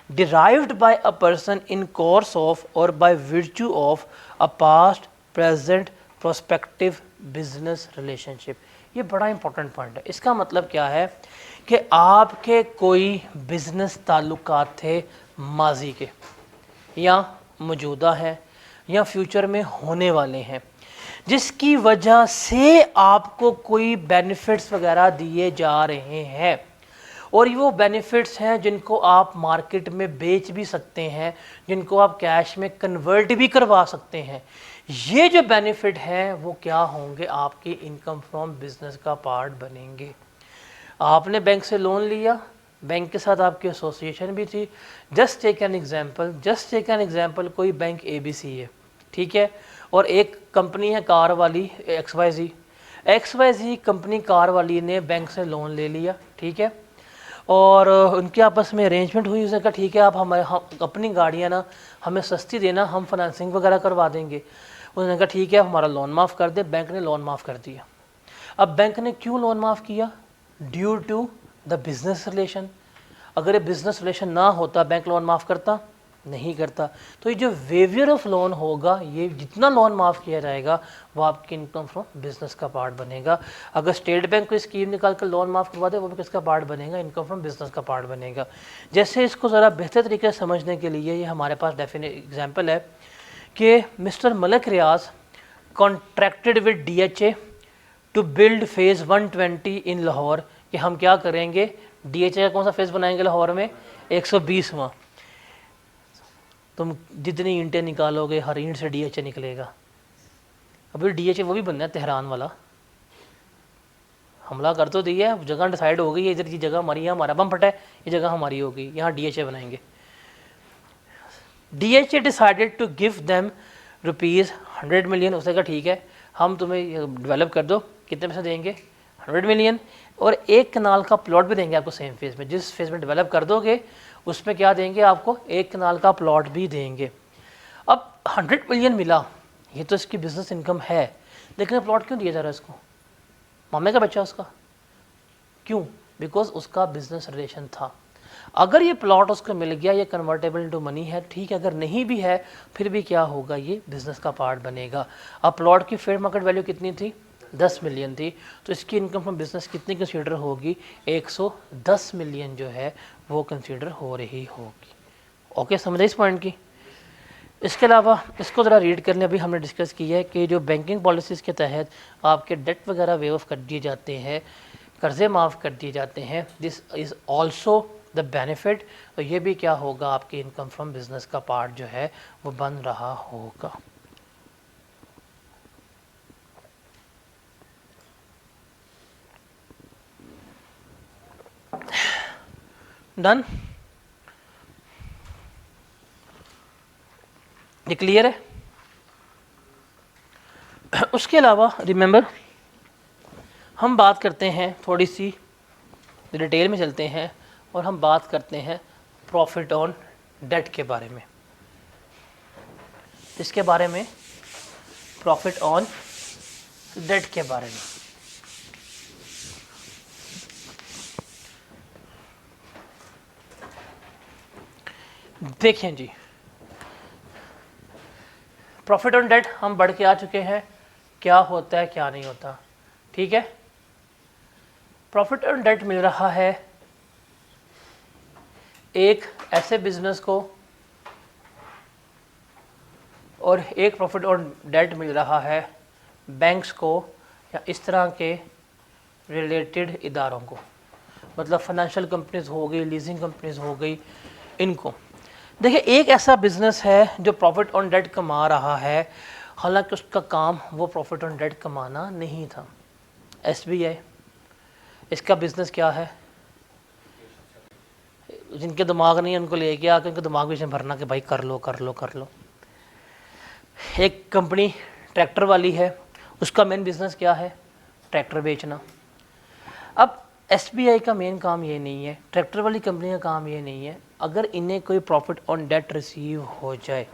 derived by a person in course of or by virtue of a past present prospective business relationship। ये बड़ा important point है। इसका मतलब क्या है कि आपके कोई बिजनेस ताल्लुकात थे माजी के, या मौजूदा है, या फ्यूचर में होने वाले हैं, जिसकी वजह से आपको कोई बेनिफिट्स वगैरह दिए जा रहे हैं, और ये वो बेनिफिट्स हैं जिनको आप मार्केट में बेच भी सकते हैं, जिनको आप कैश में कन्वर्ट भी करवा सकते हैं। ये जो बेनिफिट हैं वो क्या होंगे, आपके इनकम फ्रॉम बिजनेस का पार्ट बनेंगे। आपने बैंक से लोन लिया, बैंक के साथ आपकी एसोसिएशन भी थी। जस्ट टेक एन एग्जांपल, कोई बैंक ABC है, ठीक है। और एक कंपनी है कार वाली XYZ कंपनी कार वाली ने बैंक से लोन ले लिया, ठीक है, और उनके आपस में अरेंजमेंट हुई। उसने कहा ठीक है आप हम अपनी गाड़ियाँ ना हमें सस्ती देना, हम फाइनेंसिंग वगैरह करवा देंगे। उन्होंने कहा ठीक है हमारा लोन माफ़ कर दे। बैंक ने लोन माफ़ कर दिया। अब बैंक ने क्यों लोन माफ़ किया? Due to the business relation. अगर ये बिज़नेस रिलेशन ना होता बैंक लोन माफ़ करता? नहीं करता। तो ये जो वेवियर ऑफ लोन होगा, ये जितना लोन माफ़ किया जाएगा वो आपकी इनकम फ्रॉम बिजनेस का पार्ट बनेगा। अगर स्टेट बैंक कोई स्कीम निकाल कर लोन माफ़ करवा दे वो भी किसका पार्ट बनेगा? इनकम फ्रॉम बिजनेस का पार्ट बनेगा। जैसे इसको ज़रा बेहतर तरीके से समझने के लिए ये हमारे पास डेफिनेट एग्जाम्पल है कि mister Malik Riaz contracted with DHA to build phase 120 in Lahore, कि हम क्या करेंगे, DHA का कौन सा फेज़ बनाएंगे लाहौर में? 120वां। तुम जितनी ईंटें निकालोगे हर ईंट से DHA निकलेगा। अभी DHA वो भी बनना है तेहरान वाला। हमला कर तो दिया है, जगह डिसाइड हो गई है, इधर की जगह हमारी, यहाँ हमारा बम फटा है, ये जगह हमारी होगी, यहाँ DHA बनाएंगे। DHA decided to give them ₹100 million. उसने कहा ठीक है हम तुम्हें डेवलप कर दो, कितने पैसे देंगे? 100 मिलियन, और एक कनाल का प्लॉट भी देंगे आपको सेम फेज़ में। जिस फेज़ में डेवलप कर दोगे उसमें क्या देंगे आपको? एक कनाल का प्लॉट भी देंगे। अब 100 मिलियन मिला, ये तो इसकी बिजनेस इनकम है, लेकिन प्लॉट क्यों दिया जा रहा है इसको? मामे का बच्चा उसका, क्यों? बिकॉज उसका बिजनेस रिलेशन था। अगर ये प्लॉट उसको मिल गया, ये कन्वर्टेबल इनटू मनी है, ठीक है। अगर नहीं भी है फिर भी क्या होगा? ये बिजनेस का पार्ट बनेगा। अब प्लॉट की फेयर मार्केट वैल्यू कितनी थी? 10 मिलियन थी, तो इसकी इनकम फ्रॉम बिजनेस कितनी कंसीडर होगी? 110 मिलियन जो है वो कंसीडर हो रही होगी। ओके, समझ इस पॉइंट की? इसके अलावा इसको ज़रा रीड करने, अभी हमने डिस्कस किया है कि जो बैंकिंग पॉलिसीज़ के तहत आपके डेट वगैरह वेव ऑफ कर दिए जाते हैं, कर्ज़े माफ़ कर दिए जाते हैं, this is also the benefit. तो ये भी क्या होगा? आपकी इनकम फ्रॉम बिजनेस का पार्ट जो है वो बन रहा होगा। डन? ये क्लियर है? उसके अलावा रिमेंबर हम बात करते हैं, थोड़ी सी डिटेल में चलते हैं और हम बात करते हैं प्रॉफिट ऑन डेट के बारे में। इसके बारे में, प्रॉफिट ऑन डेट के बारे में। देखें जी, प्रॉफिट ऑन डेट हम बढ़ के आ चुके हैं, क्या होता है क्या नहीं होता, ठीक है। प्रॉफिट ऑन डेट मिल रहा है एक ऐसे बिजनेस को, और एक प्रॉफिट ऑन डेट मिल रहा है बैंक्स को या इस तरह के रिलेटेड इदारों को, मतलब फाइनेंशियल कंपनीज हो गई, लीजिंग कंपनीज हो गई, इनको। देखिए, एक ऐसा बिजनेस है जो प्रॉफिट ऑन डेट कमा रहा है, हालांकि उसका काम वो प्रॉफिट ऑन डेट कमाना नहीं था। SBI, इसका बिजनेस क्या है? जिनके दिमाग नहीं है उनको लेके आके उनके दिमाग में भरना कि भाई कर लो कर लो कर लो। एक कंपनी ट्रैक्टर वाली है, उसका मेन बिजनेस क्या है? ट्रैक्टर बेचना। अब SBI का मेन काम ये नहीं है, ट्रैक्टर वाली कंपनी का काम ये नहीं है। अगर इन्हें कोई प्रॉफिट ऑन डेट रिसीव हो जाए,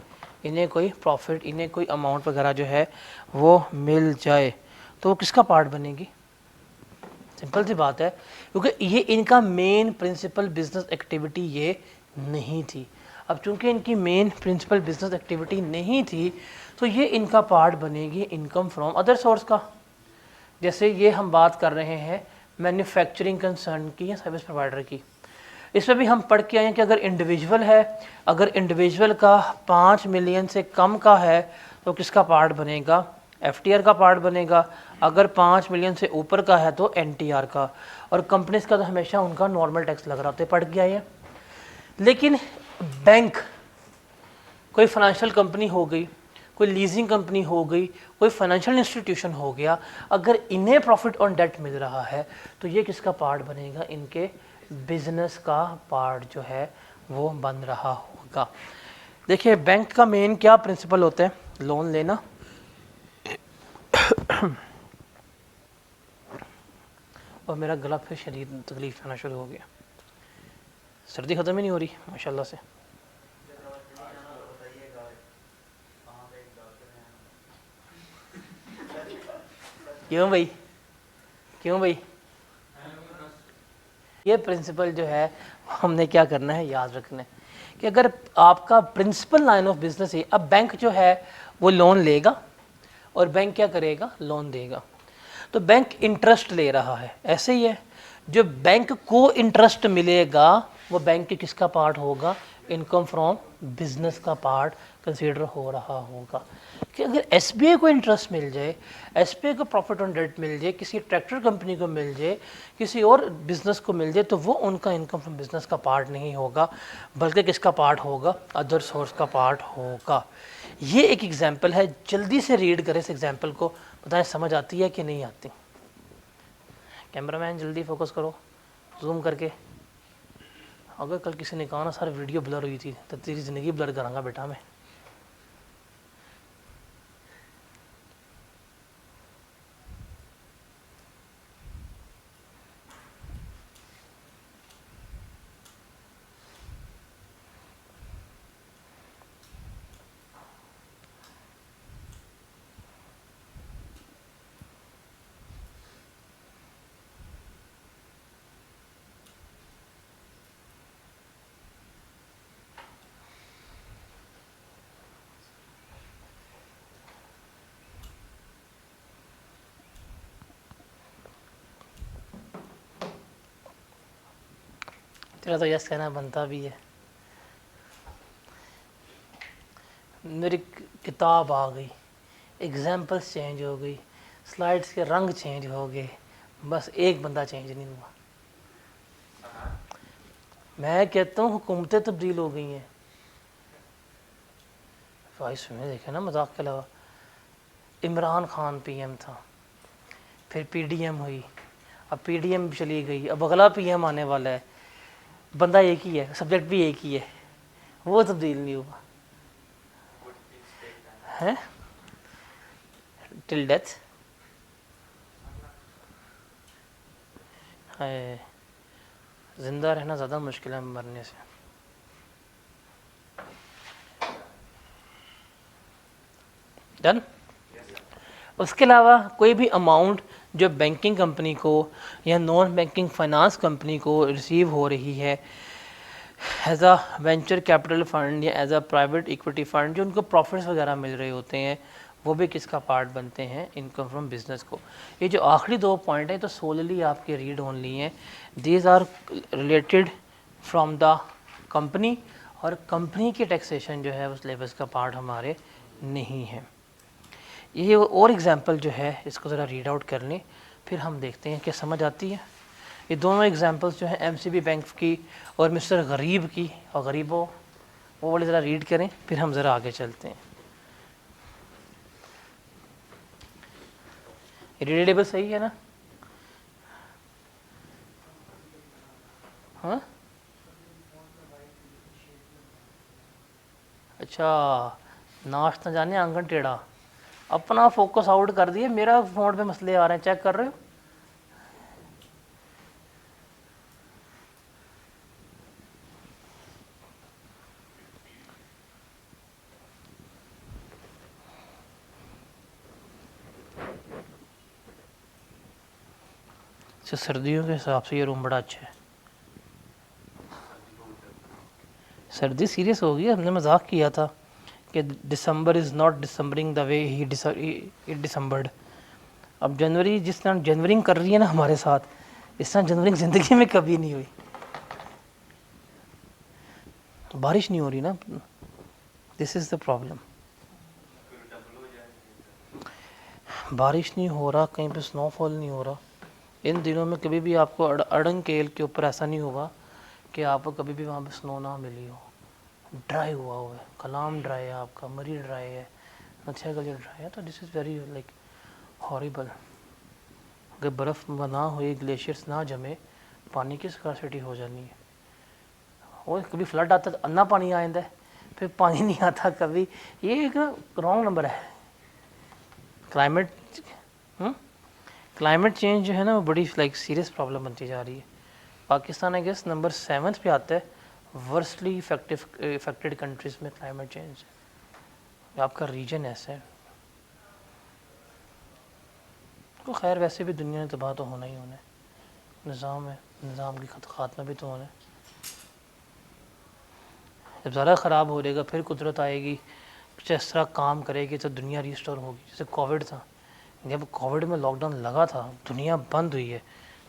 इन्हें कोई प्रॉफिट, इन्हें कोई अमाउंट वगैरह जो है वो मिल जाए, तो वो किसका पार्ट बनेगी? सिंपल सी बात है, क्योंकि ये इनका मेन प्रिंसिपल बिजनेस एक्टिविटी ये नहीं थी। अब चूंकि इनकी मेन प्रिंसिपल बिजनेस एक्टिविटी नहीं थी, तो ये इनका पार्ट बनेगी इनकम फ्रॉम अदर सोर्स का। जैसे ये हम बात कर रहे हैं मैन्युफैक्चरिंग कंसर्न की या सर्विस प्रोवाइडर की, इसमें भी हम पढ़ के आए हैं कि अगर इंडिविजुअल है, अगर इंडिविजुअल का 5 मिलियन से कम का है तो किसका पार्ट बनेगा? FTR का पार्ट बनेगा। अगर 5 मिलियन से ऊपर का है तो NTR का। और कंपनीज का तो हमेशा उनका नॉर्मल टैक्स लग रहा होता है, पढ़ के आए हैं। लेकिन बैंक, कोई फाइनेंशियल कंपनी हो गई, कोई लीजिंग कंपनी हो गई, कोई फाइनेंशियल इंस्टीट्यूशन हो गया, अगर इन्हें प्रॉफिट ऑन डेट मिल रहा है तो ये किसका पार्ट बनेगा? इनके बिजनेस का पार्ट जो है वो बन रहा होगा। देखिए, बैंक का मेन क्या प्रिंसिपल होता है? लोन लेना और मेरा गला फिर शदीद तकलीफ आना शुरू हो गया। सर्दी ख़त्म ही नहीं हो रही माशाल्लाह से। क्यों भाई, क्यों भाई? ये प्रिंसिपल जो है हमने क्या करना है, याद रखना है कि अगर आपका प्रिंसिपल लाइन ऑफ बिजनेस है, अब बैंक जो है वो लोन लेगा और बैंक क्या करेगा, लोन देगा। तो बैंक इंटरेस्ट ले रहा है, ऐसे ही है। जो बैंक को इंटरेस्ट मिलेगा वो बैंक के किसका पार्ट होगा, इनकम फ्रॉम बिजनेस का पार्ट कंसीडर हो रहा होगा। कि अगर एसबीआई को इंटरेस्ट मिल जाए, एसबीआई को प्रॉफिट ऑन डेट मिल जाए, किसी ट्रैक्टर कंपनी को मिल जाए, किसी और बिजनेस को मिल जाए, तो वो उनका इनकम फ्रॉम बिजनेस का पार्ट नहीं होगा, बल्कि किसका पार्ट होगा, अदर सोर्स का पार्ट होगा। ये एक एग्जाम्पल है, जल्दी से रीड करें इस एग्जाम्पल को, बताएं समझ आती है कि नहीं आती। कैमरामैन जल्दी फोकस करो, जूम करके। अगर कल किसी ने कहा ना सर वीडियो ब्लर हुई थी, तो तेरी ज़िंदगी ब्लर करांगा बेटा मैं। तेरा तो यस कहना बनता भी है। मेरी किताब आ गई, एग्जाम्पल्स चेंज हो गई, स्लाइड्स के रंग चेंज हो गए, बस एक बंदा चेंज नहीं हुआ। मैं कहता हूँ हुकूमतें तब्दील हो गई हैं। वॉइस में देखे ना, मजाक के अलावा। इमरान खान पीएम था, फिर पीडीएम हुई, अब पीडीएम चली गई, अब अगला पीएम आने वाला है। बंदा एक ही है, सब्जेक्ट भी एक ही है, वो तब्दील नहीं हुआ है टिल डेथ। है जिंदा रहना ज़्यादा मुश्किल है मरने से। डन। उसके अलावा कोई भी अमाउंट जो बैंकिंग कंपनी को या नॉन बैंकिंग फाइनेंस कंपनी को रिसीव हो रही है as a venture capital fund या as a private equity fund, जो उनको प्रॉफिट्स वगैरह मिल रहे होते हैं, वो भी किसका पार्ट बनते हैं, इनकम फ्रॉम बिजनेस को। ये जो आखिरी दो पॉइंट हैं तो सोलली आपके रीड ओनली हैं, these are related from the company, और कंपनी की टैक्सेशन जो है उस सिलेबस का पार्ट हमारे नहीं है। ये और एग्जांपल जो है इसको ज़रा रीड आउट कर लें, फिर हम देखते हैं क्या समझ आती है। ये दोनों एग्जांपल्स जो हैं एमसीबी बैंक की और मिस्टर गरीब की, और गरीबों वो वाले ज़रा रीड करें, फिर हम ज़रा आगे चलते हैं। रीडेबल सही है ना? हाँ अच्छा, नाश्ता जाने आंगन टेढ़ा, अपना फोकस आउट कर दिए, मेरा फोन पे मसले आ रहे हैं, चेक कर रहे हो? अच्छा, सर्दियों के हिसाब से ये रूम बड़ा अच्छा है। सर्दी सीरियस हो गई, हमने मजाक किया था कि दिसंबर इज़ नॉट दिसंबरिंग द वे ही दिसंबर्ड। अब जनवरी जिस तरह जनवरिंग कर रही है ना हमारे साथ, इस तरह जनवरिंग ज़िंदगी में कभी नहीं हुई। बारिश नहीं हो रही ना, दिस इज़ द प्रॉब्लम। बारिश नहीं हो रहा, कहीं पे स्नोफॉल नहीं हो रहा। इन दिनों में कभी भी आपको अड़ंकेल के ऊपर ऐसा नहीं होगा कि आपको कभी भी वहाँ पे स्नो ना मिली हो। ड्राई हुआ है, कलाम ड्राई है, आपका मरी ड्राई है, नथिया गली ड्राई है, तो this is very like horrible. अगर बर्फ़ ना हुई, ग्लेशियर्स ना जमे, पानी की स्कार्सिटी हो जानी है। और कभी फ्लड आता है तो अन्ना पानी आ जाता है, फिर पानी नहीं आता कभी, ये एक रॉन्ग नंबर है। क्लाइमेट चेंज जो है ना वो बड़ी लाइक सीरियस प्रॉब्लम बनती जा रही है। पाकिस्तान आई गेस नंबर 7 पे आता है वर्स्टली इफेक्टेड कंट्रीज़ में क्लाइमेट चेंज। आपका रीजन ऐसा है तो खैर वैसे भी दुनिया में तबाह तो होना ही होना है, निज़ाम है, निज़ाम की खात्मा भी तो होना है। जब ज़्यादा ख़राब हो जाएगा फिर कुदरत आएगी, कुछ इस तरह काम करेगी तो दुनिया रिस्टोर होगी। जैसे कोविड था, जब कोविड में लॉकडाउन लगा था दुनिया बंद हुई है,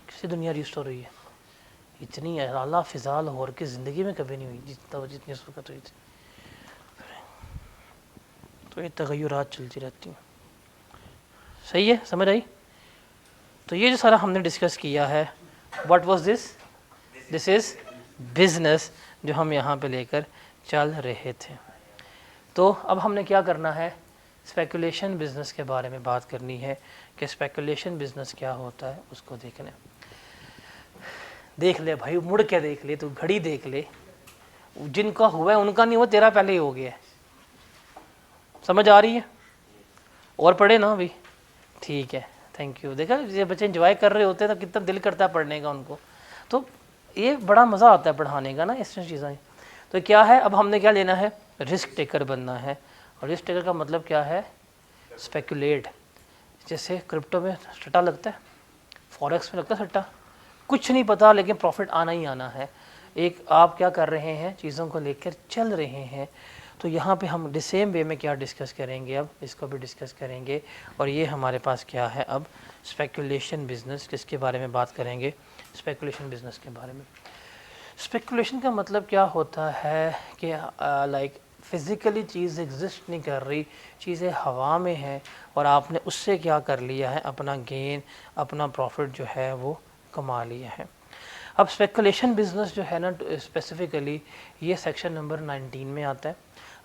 किसी दुनिया रिस्टोर हुई है? इतनी आला फिजाल हो के ज़िंदगी में कभी नहीं हुई जितनी उस वक्त हुई थी। तो ये तगय्युरात चलती रहती हैं। सही है, समझ आई? तो ये जो सारा हमने डिस्कस किया है, what was this? This is business जो हम यहाँ पे लेकर चल रहे थे। तो अब हमने क्या करना है, स्पेकुलेशन बिजनेस के बारे में बात करनी है कि स्पेकुलेशन बिजनेस क्या होता है, उसको देखना है। देख ले भाई, मुड़ के देख ले, तू घड़ी देख ले, जिनका हुआ है उनका नहीं हुआ, तेरा पहले ही हो गया है। समझ आ रही है? और पढ़े ना अभी? ठीक है, थैंक यू। देखा ये बच्चे एंजॉय कर रहे होते हैं तो कितना दिल करता है पढ़ने का उनको, तो ये बड़ा मज़ा आता है पढ़ाने का ना, इस चीज़ें। तो क्या है, अब हमने क्या लेना है, रिस्क टेकर बनना है। और रिस्क टेकर का मतलब क्या है, स्पेकुलेट। जैसे क्रिप्टो में सट्टा लगता है, फॉरेक्स में लगता है सट्टा, कुछ नहीं पता लेकिन प्रॉफिट आना ही आना है। एक आप क्या कर रहे हैं, चीज़ों को लेकर चल रहे हैं। तो यहाँ पे हम सेम वे में क्या डिस्कस करेंगे, अब इसको भी डिस्कस करेंगे। और ये हमारे पास क्या है, अब स्पेकुलेशन बिजनेस, किसके बारे में बात करेंगे, स्पेकुलेशन बिजनेस के बारे में। स्पेकुलेशन का मतलब क्या होता है कि लाइक फिज़िकली चीज़ एग्जिस्ट नहीं कर रही, चीज़ें हवा में हैं और आपने उससे क्या कर लिया है, अपना गेन, अपना प्रॉफिट जो है वो कमा लिया है। अब स्पेकुलेशन बिजनेस जो है ना, स्पेसिफिकली ये सेक्शन नंबर 19 में आता है।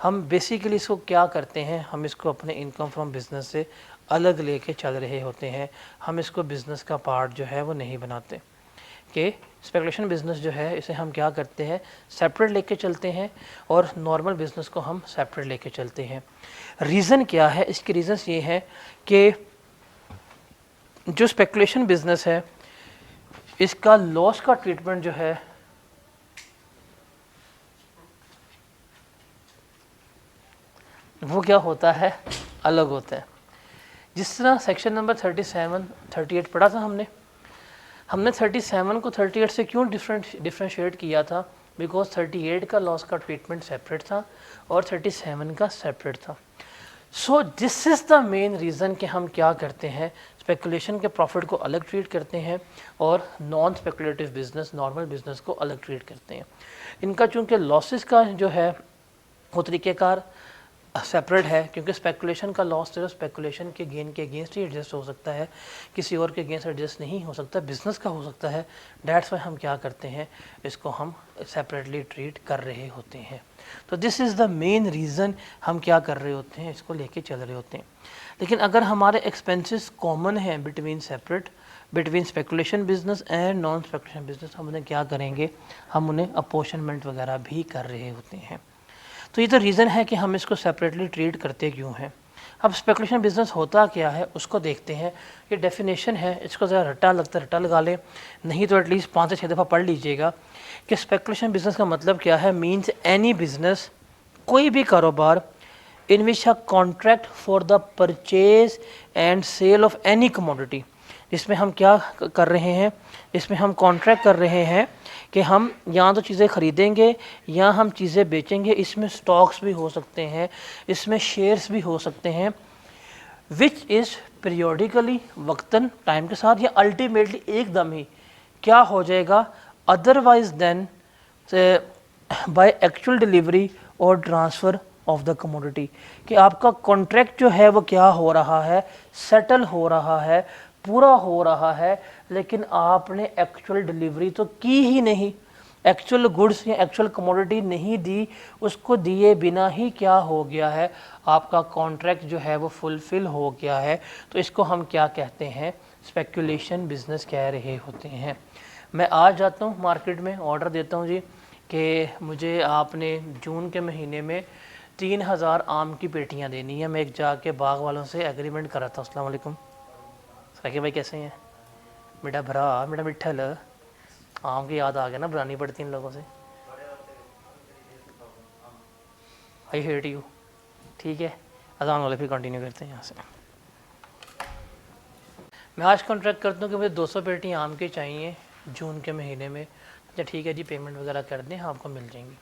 हम बेसिकली इसको क्या करते हैं, हम इसको अपने इनकम फ्रॉम बिज़नेस से अलग लेके चल रहे होते हैं। हम इसको बिज़नेस का पार्ट जो है वो नहीं बनाते कि स्पेकुलेशन बिज़नेस जो है इसे हम क्या करते हैं, सेपरेट लेके चलते हैं और नॉर्मल बिज़नेस को हम सेपरेट लेके चलते हैं। रीज़न क्या है, इसके रीज़न्स ये हैं कि जो स्पेकुलेशन बिज़नेस है इसका लॉस का ट्रीटमेंट जो है वो क्या होता है, अलग होता है। जिस तरह सेक्शन नंबर 37, 38 पढ़ा था हमने 37 को 38 से क्यों डिफ्रेंशिएट किया था, बिकॉज 38 का लॉस का ट्रीटमेंट सेपरेट था और 37 का सेपरेट था। So this is the main reason कि हम क्या करते हैं, स्पेकुलेशन के प्रॉफिट को अलग ट्रीट करते हैं और non speculative business, normal business को अलग ट्रीट करते हैं। इनका चूँकि लॉसेस का जो है वो तरीक़ेकार सेपरेट है, क्योंकि स्पेकुलेशन का लॉस सिर्फ स्पेकुलेशन के गेन के अगेंस्ट ही एडजस्ट हो सकता है, किसी और के अगेंस्ट एडजस्ट नहीं हो सकता, बिजनेस का हो सकता है। डैट्स वाई हम क्या करते हैं, इसको हम सेपरेटली ट्रीट कर रहे होते हैं। तो this is the main reason हम क्या कर रहे होते हैं, इसको लेके चल रहे होते हैं। लेकिन अगर हमारे एक्सपेंसेस कॉमन हैं between speculation business and non speculation business, हम उन्हें क्या करेंगे, हम उन्हें अपोर्शनमेंट वगैरह भी कर रहे होते हैं। तो ये तो रीज़न है कि हम इसको सेपरेटली ट्रीट करते क्यों हैं। अब स्पेकुलेशन बिजनेस होता क्या है उसको देखते हैं। ये डेफिनेशन है, इसको ज़रा रट्टा लगता है रट्टा लगा लें, नहीं तो एटलीस्ट 5 से 6 दफ़ा पढ़ लीजिएगा कि स्पेकुलेशन बिजनेस का मतलब क्या है। मीन्स एनी बिजनेस, कोई भी कारोबार in which a contract for the purchase and sale of any commodity, जिसमें हम क्या कर रहे हैं, इसमें हम कॉन्ट्रैक्ट कर रहे हैं कि हम या तो चीज़ें ख़रीदेंगे या हम चीज़ें बेचेंगे। इसमें स्टॉक्स भी हो सकते हैं, इसमें शेयर्स भी हो सकते हैं, विच इज़ पीरियोडिकली, वक्तन टाइम के साथ, या अल्टीमेटली एकदम ही क्या हो जाएगा, otherwise then by actual delivery और ट्रांसफ़र ऑफ द कमोडिटी, कि आपका कॉन्ट्रैक्ट जो है वो क्या हो रहा है, सेटल हो रहा है, पूरा हो रहा है, लेकिन आपने एक्चुअल डिलीवरी तो की ही नहीं, एक्चुअल गुड्स या एक्चुअल कमोडिटी नहीं दी, उसको दिए बिना ही क्या हो गया है, आपका कॉन्ट्रैक्ट जो है वो फुलफ़िल हो गया है। तो इसको हम क्या कहते हैं, स्पेकुलेशन बिजनेस कह रहे होते हैं। मैं आज जाता हूँ मार्केट में, ऑर्डर देता हूँ जी कि मुझे आपने जून के महीने में 3000 आम की पेटियाँ देनी है। मैं एक जाके बाग वालों से एग्रीमेंट करा था। अस्सलाम वालेकुम साकिब भाई, कैसे हैं? बेटा भरा, बेटा मिठल, आम की याद आ गया ना, बनानी पड़ती इन लोगों से। I hate you. ठीक है, अजान वाले फिर कंटिन्यू करते हैं यहाँ से। मैं आज कॉन्ट्रैक्ट करता हूँ कि मुझे 200 पेटी आम के चाहिए जून के महीने में। अच्छा ठीक है जी, पेमेंट वगैरह कर दें, आपको मिल जाएंगी।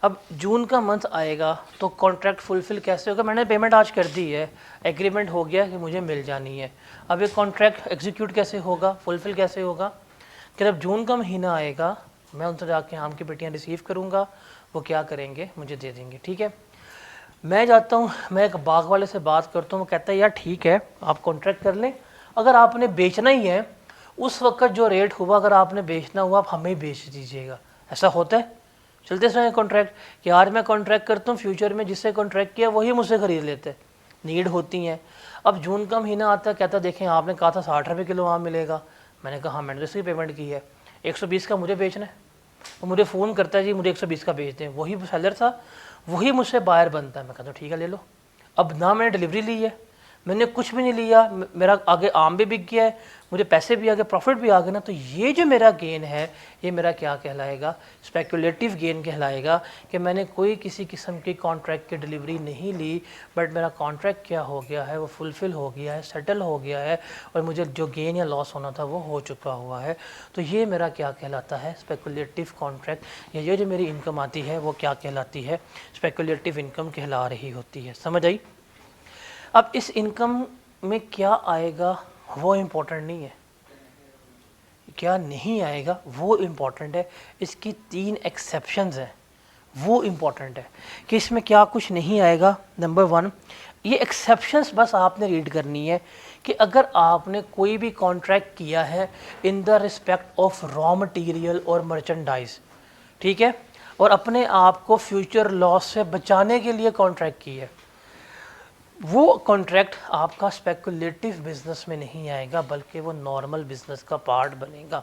अब जून का मंथ आएगा तो कॉन्ट्रैक्ट फुलफ़िल कैसे होगा? मैंने पेमेंट आज कर दी है, एग्रीमेंट हो गया कि मुझे मिल जानी है। अब ये कॉन्ट्रैक्ट एग्जीक्यूट कैसे होगा, फुलफ़िल कैसे होगा? कि जब जून का महीना आएगा मैं उनसे जाके आम की पेटियाँ रिसीव करूँगा, वो क्या करेंगे, मुझे दे देंगे। ठीक है, मैं जाता हूँ, मैं एक बाग वाले से बात करता हूँ, वो कहता है यार ठीक है आप कॉन्ट्रैक्ट कर लें, अगर आपने बेचना ही है उस वक्त जो रेट हुआ, अगर आपने बेचना हुआ आप हमें ही बेच दीजिएगा। ऐसा होता है, चलते समय कॉन्ट्रैक्ट कि यार मैं कॉन्ट्रैक्ट करता हूँ, फ्यूचर में जिससे कॉन्ट्रैक्ट किया वही मुझसे ख़रीद लेते, नीड होती हैं। अब जून का महीना आता है, कहता देखें आपने कहा था 60 रुपये किलो आम मिलेगा। मैंने कहा हाँ, मैंने तो इसकी पेमेंट की है, 120 का मुझे बेचना है। वो मुझे फ़ोन करता है जी मुझे 120 का बेच दें, वही सेलर था, वही मुझसे बायर बनता है। मैं कहता हूँ ठीक है ले लो। अब ना मैंने डिलीवरी ली है, मैंने कुछ भी नहीं लिया, मेरा आगे आम भी बिक गया है, मुझे पैसे भी आ गए, प्रॉफिट भी आ गया ना, तो ये जो मेरा गेन है ये मेरा क्या कहलाएगा? स्पेकुलेटिव गेन कहलाएगा कि मैंने कोई किसी किस्म की कॉन्ट्रैक्ट की डिलीवरी नहीं ली, बट मेरा कॉन्ट्रैक्ट क्या हो गया है, वो फुलफ़िल हो गया है, सेटल हो गया है, और मुझे जो गेन या लॉस होना था वो हो चुका हुआ है। तो ये मेरा क्या कहलाता है? Speculative contract. या ये जो मेरी इनकम आती है वो क्या कहलाती है? स्पेकुलेटिव इनकम कहला रही होती है। समझ आई? अब इस इनकम में क्या आएगा वो इम्पोर्टेंट नहीं है, क्या नहीं आएगा वो इम्पोर्टेंट है। इसकी 3 एक्सेप्शंस हैं, वो इम्पोर्टेंट है कि इसमें क्या कुछ नहीं आएगा। नंबर 1, ये एक्सेप्शंस बस आपने रीड करनी है कि अगर आपने कोई भी कॉन्ट्रैक्ट किया है in the respect of raw material और मर्चेंडाइज, ठीक है, और अपने आप को फ्यूचर लॉस से बचाने के लिए कॉन्ट्रैक्ट की है, वो कॉन्ट्रैक्ट आपका स्पेकुलेटिव बिजनेस में नहीं आएगा, बल्कि वो नॉर्मल बिजनेस का पार्ट बनेगा।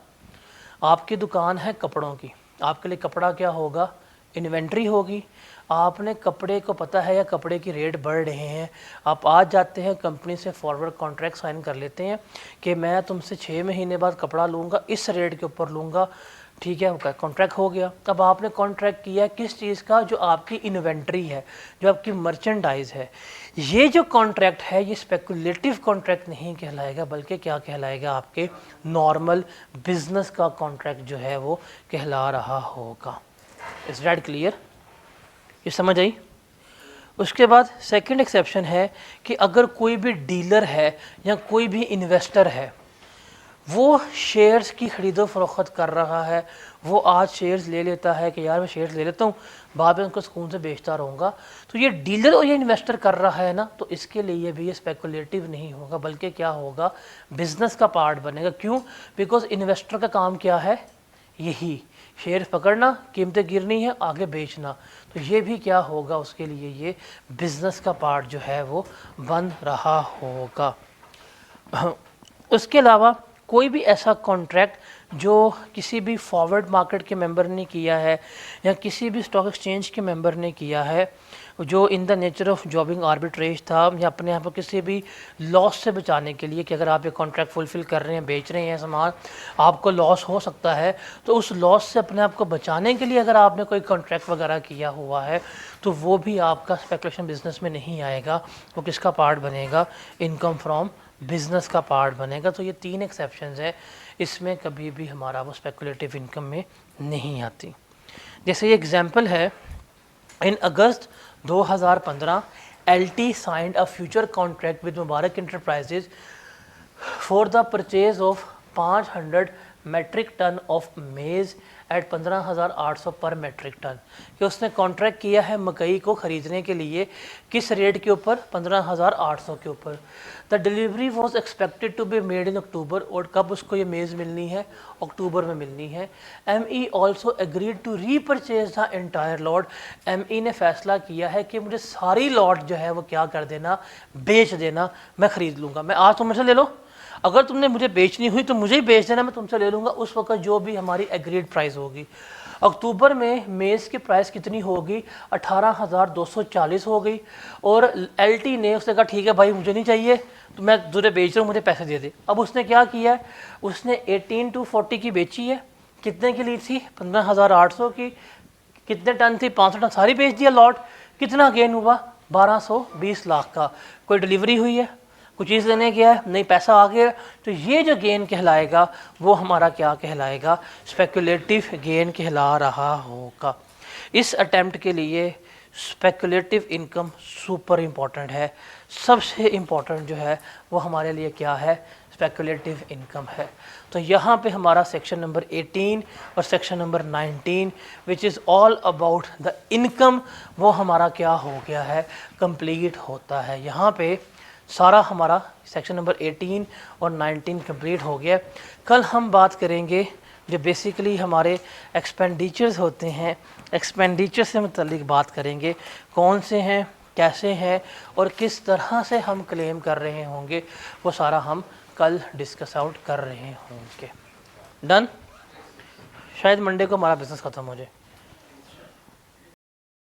आपकी दुकान है कपड़ों की, आपके लिए कपड़ा क्या होगा? इन्वेंट्री होगी। आपने कपड़े को पता है या कपड़े की रेट बढ़ रहे हैं, आप आज जाते हैं कंपनी से फॉरवर्ड कॉन्ट्रैक्ट साइन कर लेते हैं कि मैं तुमसे 6 महीने बाद कपड़ा लूँगा, इस रेट के ऊपर लूँगा। ठीक है, कॉन्ट्रैक्ट हो गया। तब आपने कॉन्ट्रैक्ट किया है किस चीज़ का? जो आपकी इन्वेंट्री है, जो आपकी मर्चेंडाइज है। ये जो कॉन्ट्रैक्ट है ये स्पेकुलेटिव कॉन्ट्रैक्ट नहीं कहलाएगा, बल्कि क्या कहलाएगा? आपके नॉर्मल बिजनेस का कॉन्ट्रैक्ट जो है वो कहला रहा होगा। Is that clear? ये समझ आई? उसके बाद सेकंड एक्सेप्शन है कि अगर कोई भी डीलर है या कोई भी इन्वेस्टर है, वो शेयर्स की ख़रीदो फरोख्त कर रहा है, वो आज शेयर्स ले लेता है कि यार मैं शेयर्स ले लेता हूँ, बाद में उनको सुकून से बेचता रहूँगा, तो ये डीलर और ये इन्वेस्टर कर रहा है ना, तो इसके लिए भी ये स्पेकुलेटिव नहीं होगा, बल्कि क्या होगा? बिज़नेस का पार्ट बनेगा। क्यों? बिकॉज इन्वेस्टर का काम क्या है? यही शेयर पकड़ना, कीमतें गिरनी है, आगे बेचना। तो ये भी क्या होगा? उसके लिए ये बिज़नेस का पार्ट जो है वो बन रहा होगा। उसके अलावा कोई भी ऐसा कॉन्ट्रैक्ट जो किसी भी फॉरवर्ड मार्केट के मेंबर ने किया है या किसी भी स्टॉक एक्सचेंज के मेंबर ने किया है, जो in the nature of jobbing arbitrage था, या अपने आप को किसी भी लॉस से बचाने के लिए कि अगर आप ये कॉन्ट्रैक्ट फुलफ़िल कर रहे हैं, बेच रहे हैं सामान, आपको लॉस हो सकता है, तो उस लॉस से अपने आप को बचाने के लिए अगर आपने कोई कॉन्ट्रैक्ट वगैरह किया हुआ है, तो वो भी आपका स्पेकुलेशन बिजनेस में नहीं आएगा। वो किसका पार्ट बनेगा? इनकम फ्रॉम बिजनेस का पार्ट बनेगा। तो ये 3 एक्सेप्शंस है, इसमें कभी भी हमारा वो स्पेकुलेटिव इनकम में नहीं आती। जैसे ये एग्जांपल है, in August 2015 LT signed a future contract with Mubarak enterprises for the purchase of 500 metric ton of maize at 15,800 per metric ton, कि उसने कॉन्ट्रैक्ट किया है मकई को ख़रीदने के लिए, किस रेट के ऊपर? 15,800 के ऊपर। The delivery was expected to be made in October, और कब उसको ये मेज़ मिलनी है? अक्टूबर में मिलनी है। ME also agreed to repurchase the entire lot. ME ने फैसला किया है कि मुझे सारी लॉट जो है वो क्या कर देना? बेच देना, मैं ख़रीद लूँगा। मैं आज तुम मुझसे ले लो, अगर तुमने मुझे बेचनी हुई तो मुझे ही बेच देना, मैं तुमसे ले लूँगा उस वक्त जो भी हमारी एग्रीड प्राइस होगी। अक्टूबर में मेज़ की प्राइस कितनी होगी, 18,240 हो गई। और एलटी ने उसने कहा ठीक है भाई मुझे नहीं चाहिए, तो मैं तुझे बेच रहा हूँ, मुझे पैसे दे दे। अब उसने क्या किया है, उसने 18 to 40 की बेची है। कितने की ली थी, 15,800 की। कितने टन थी, 500 टन, सारी बेच दिया लॉट। कितना गेन हुआ, 1220 लाख का। कोई डिलीवरी हुई है, कुछ चीज़ लेने गया है, नहीं पैसा आ गया। तो ये जो गेन कहलाएगा वो हमारा क्या कहलाएगा, स्पेकुलेटिव गेन कहला रहा होगा। इस अटेम्प्ट के लिए स्पेकुलेटिव इनकम सुपर इम्पॉर्टेंट है। सबसे इम्पॉर्टेंट जो है वो हमारे लिए क्या है, स्पेकुलेटिव इनकम है। तो यहाँ पे हमारा सेक्शन नंबर 18 और section number 19 which is all about the income, वो हमारा क्या हो गया है, कंप्लीट होता है। यहाँ पे सारा हमारा सेक्शन नंबर 18 और 19 कंप्लीट हो गया। कल हम बात करेंगे जो बेसिकली हमारे एक्सपेंडिचर्स होते हैं, एक्सपेंडिचर से मुतल्लिक बात करेंगे, कौन से हैं, कैसे हैं और किस तरह से हम क्लेम कर रहे होंगे, वो सारा हम कल डिस्कस आउट कर रहे होंगे। डन। शायद मंडे को हमारा बिज़नेस ख़त्म हो जाए।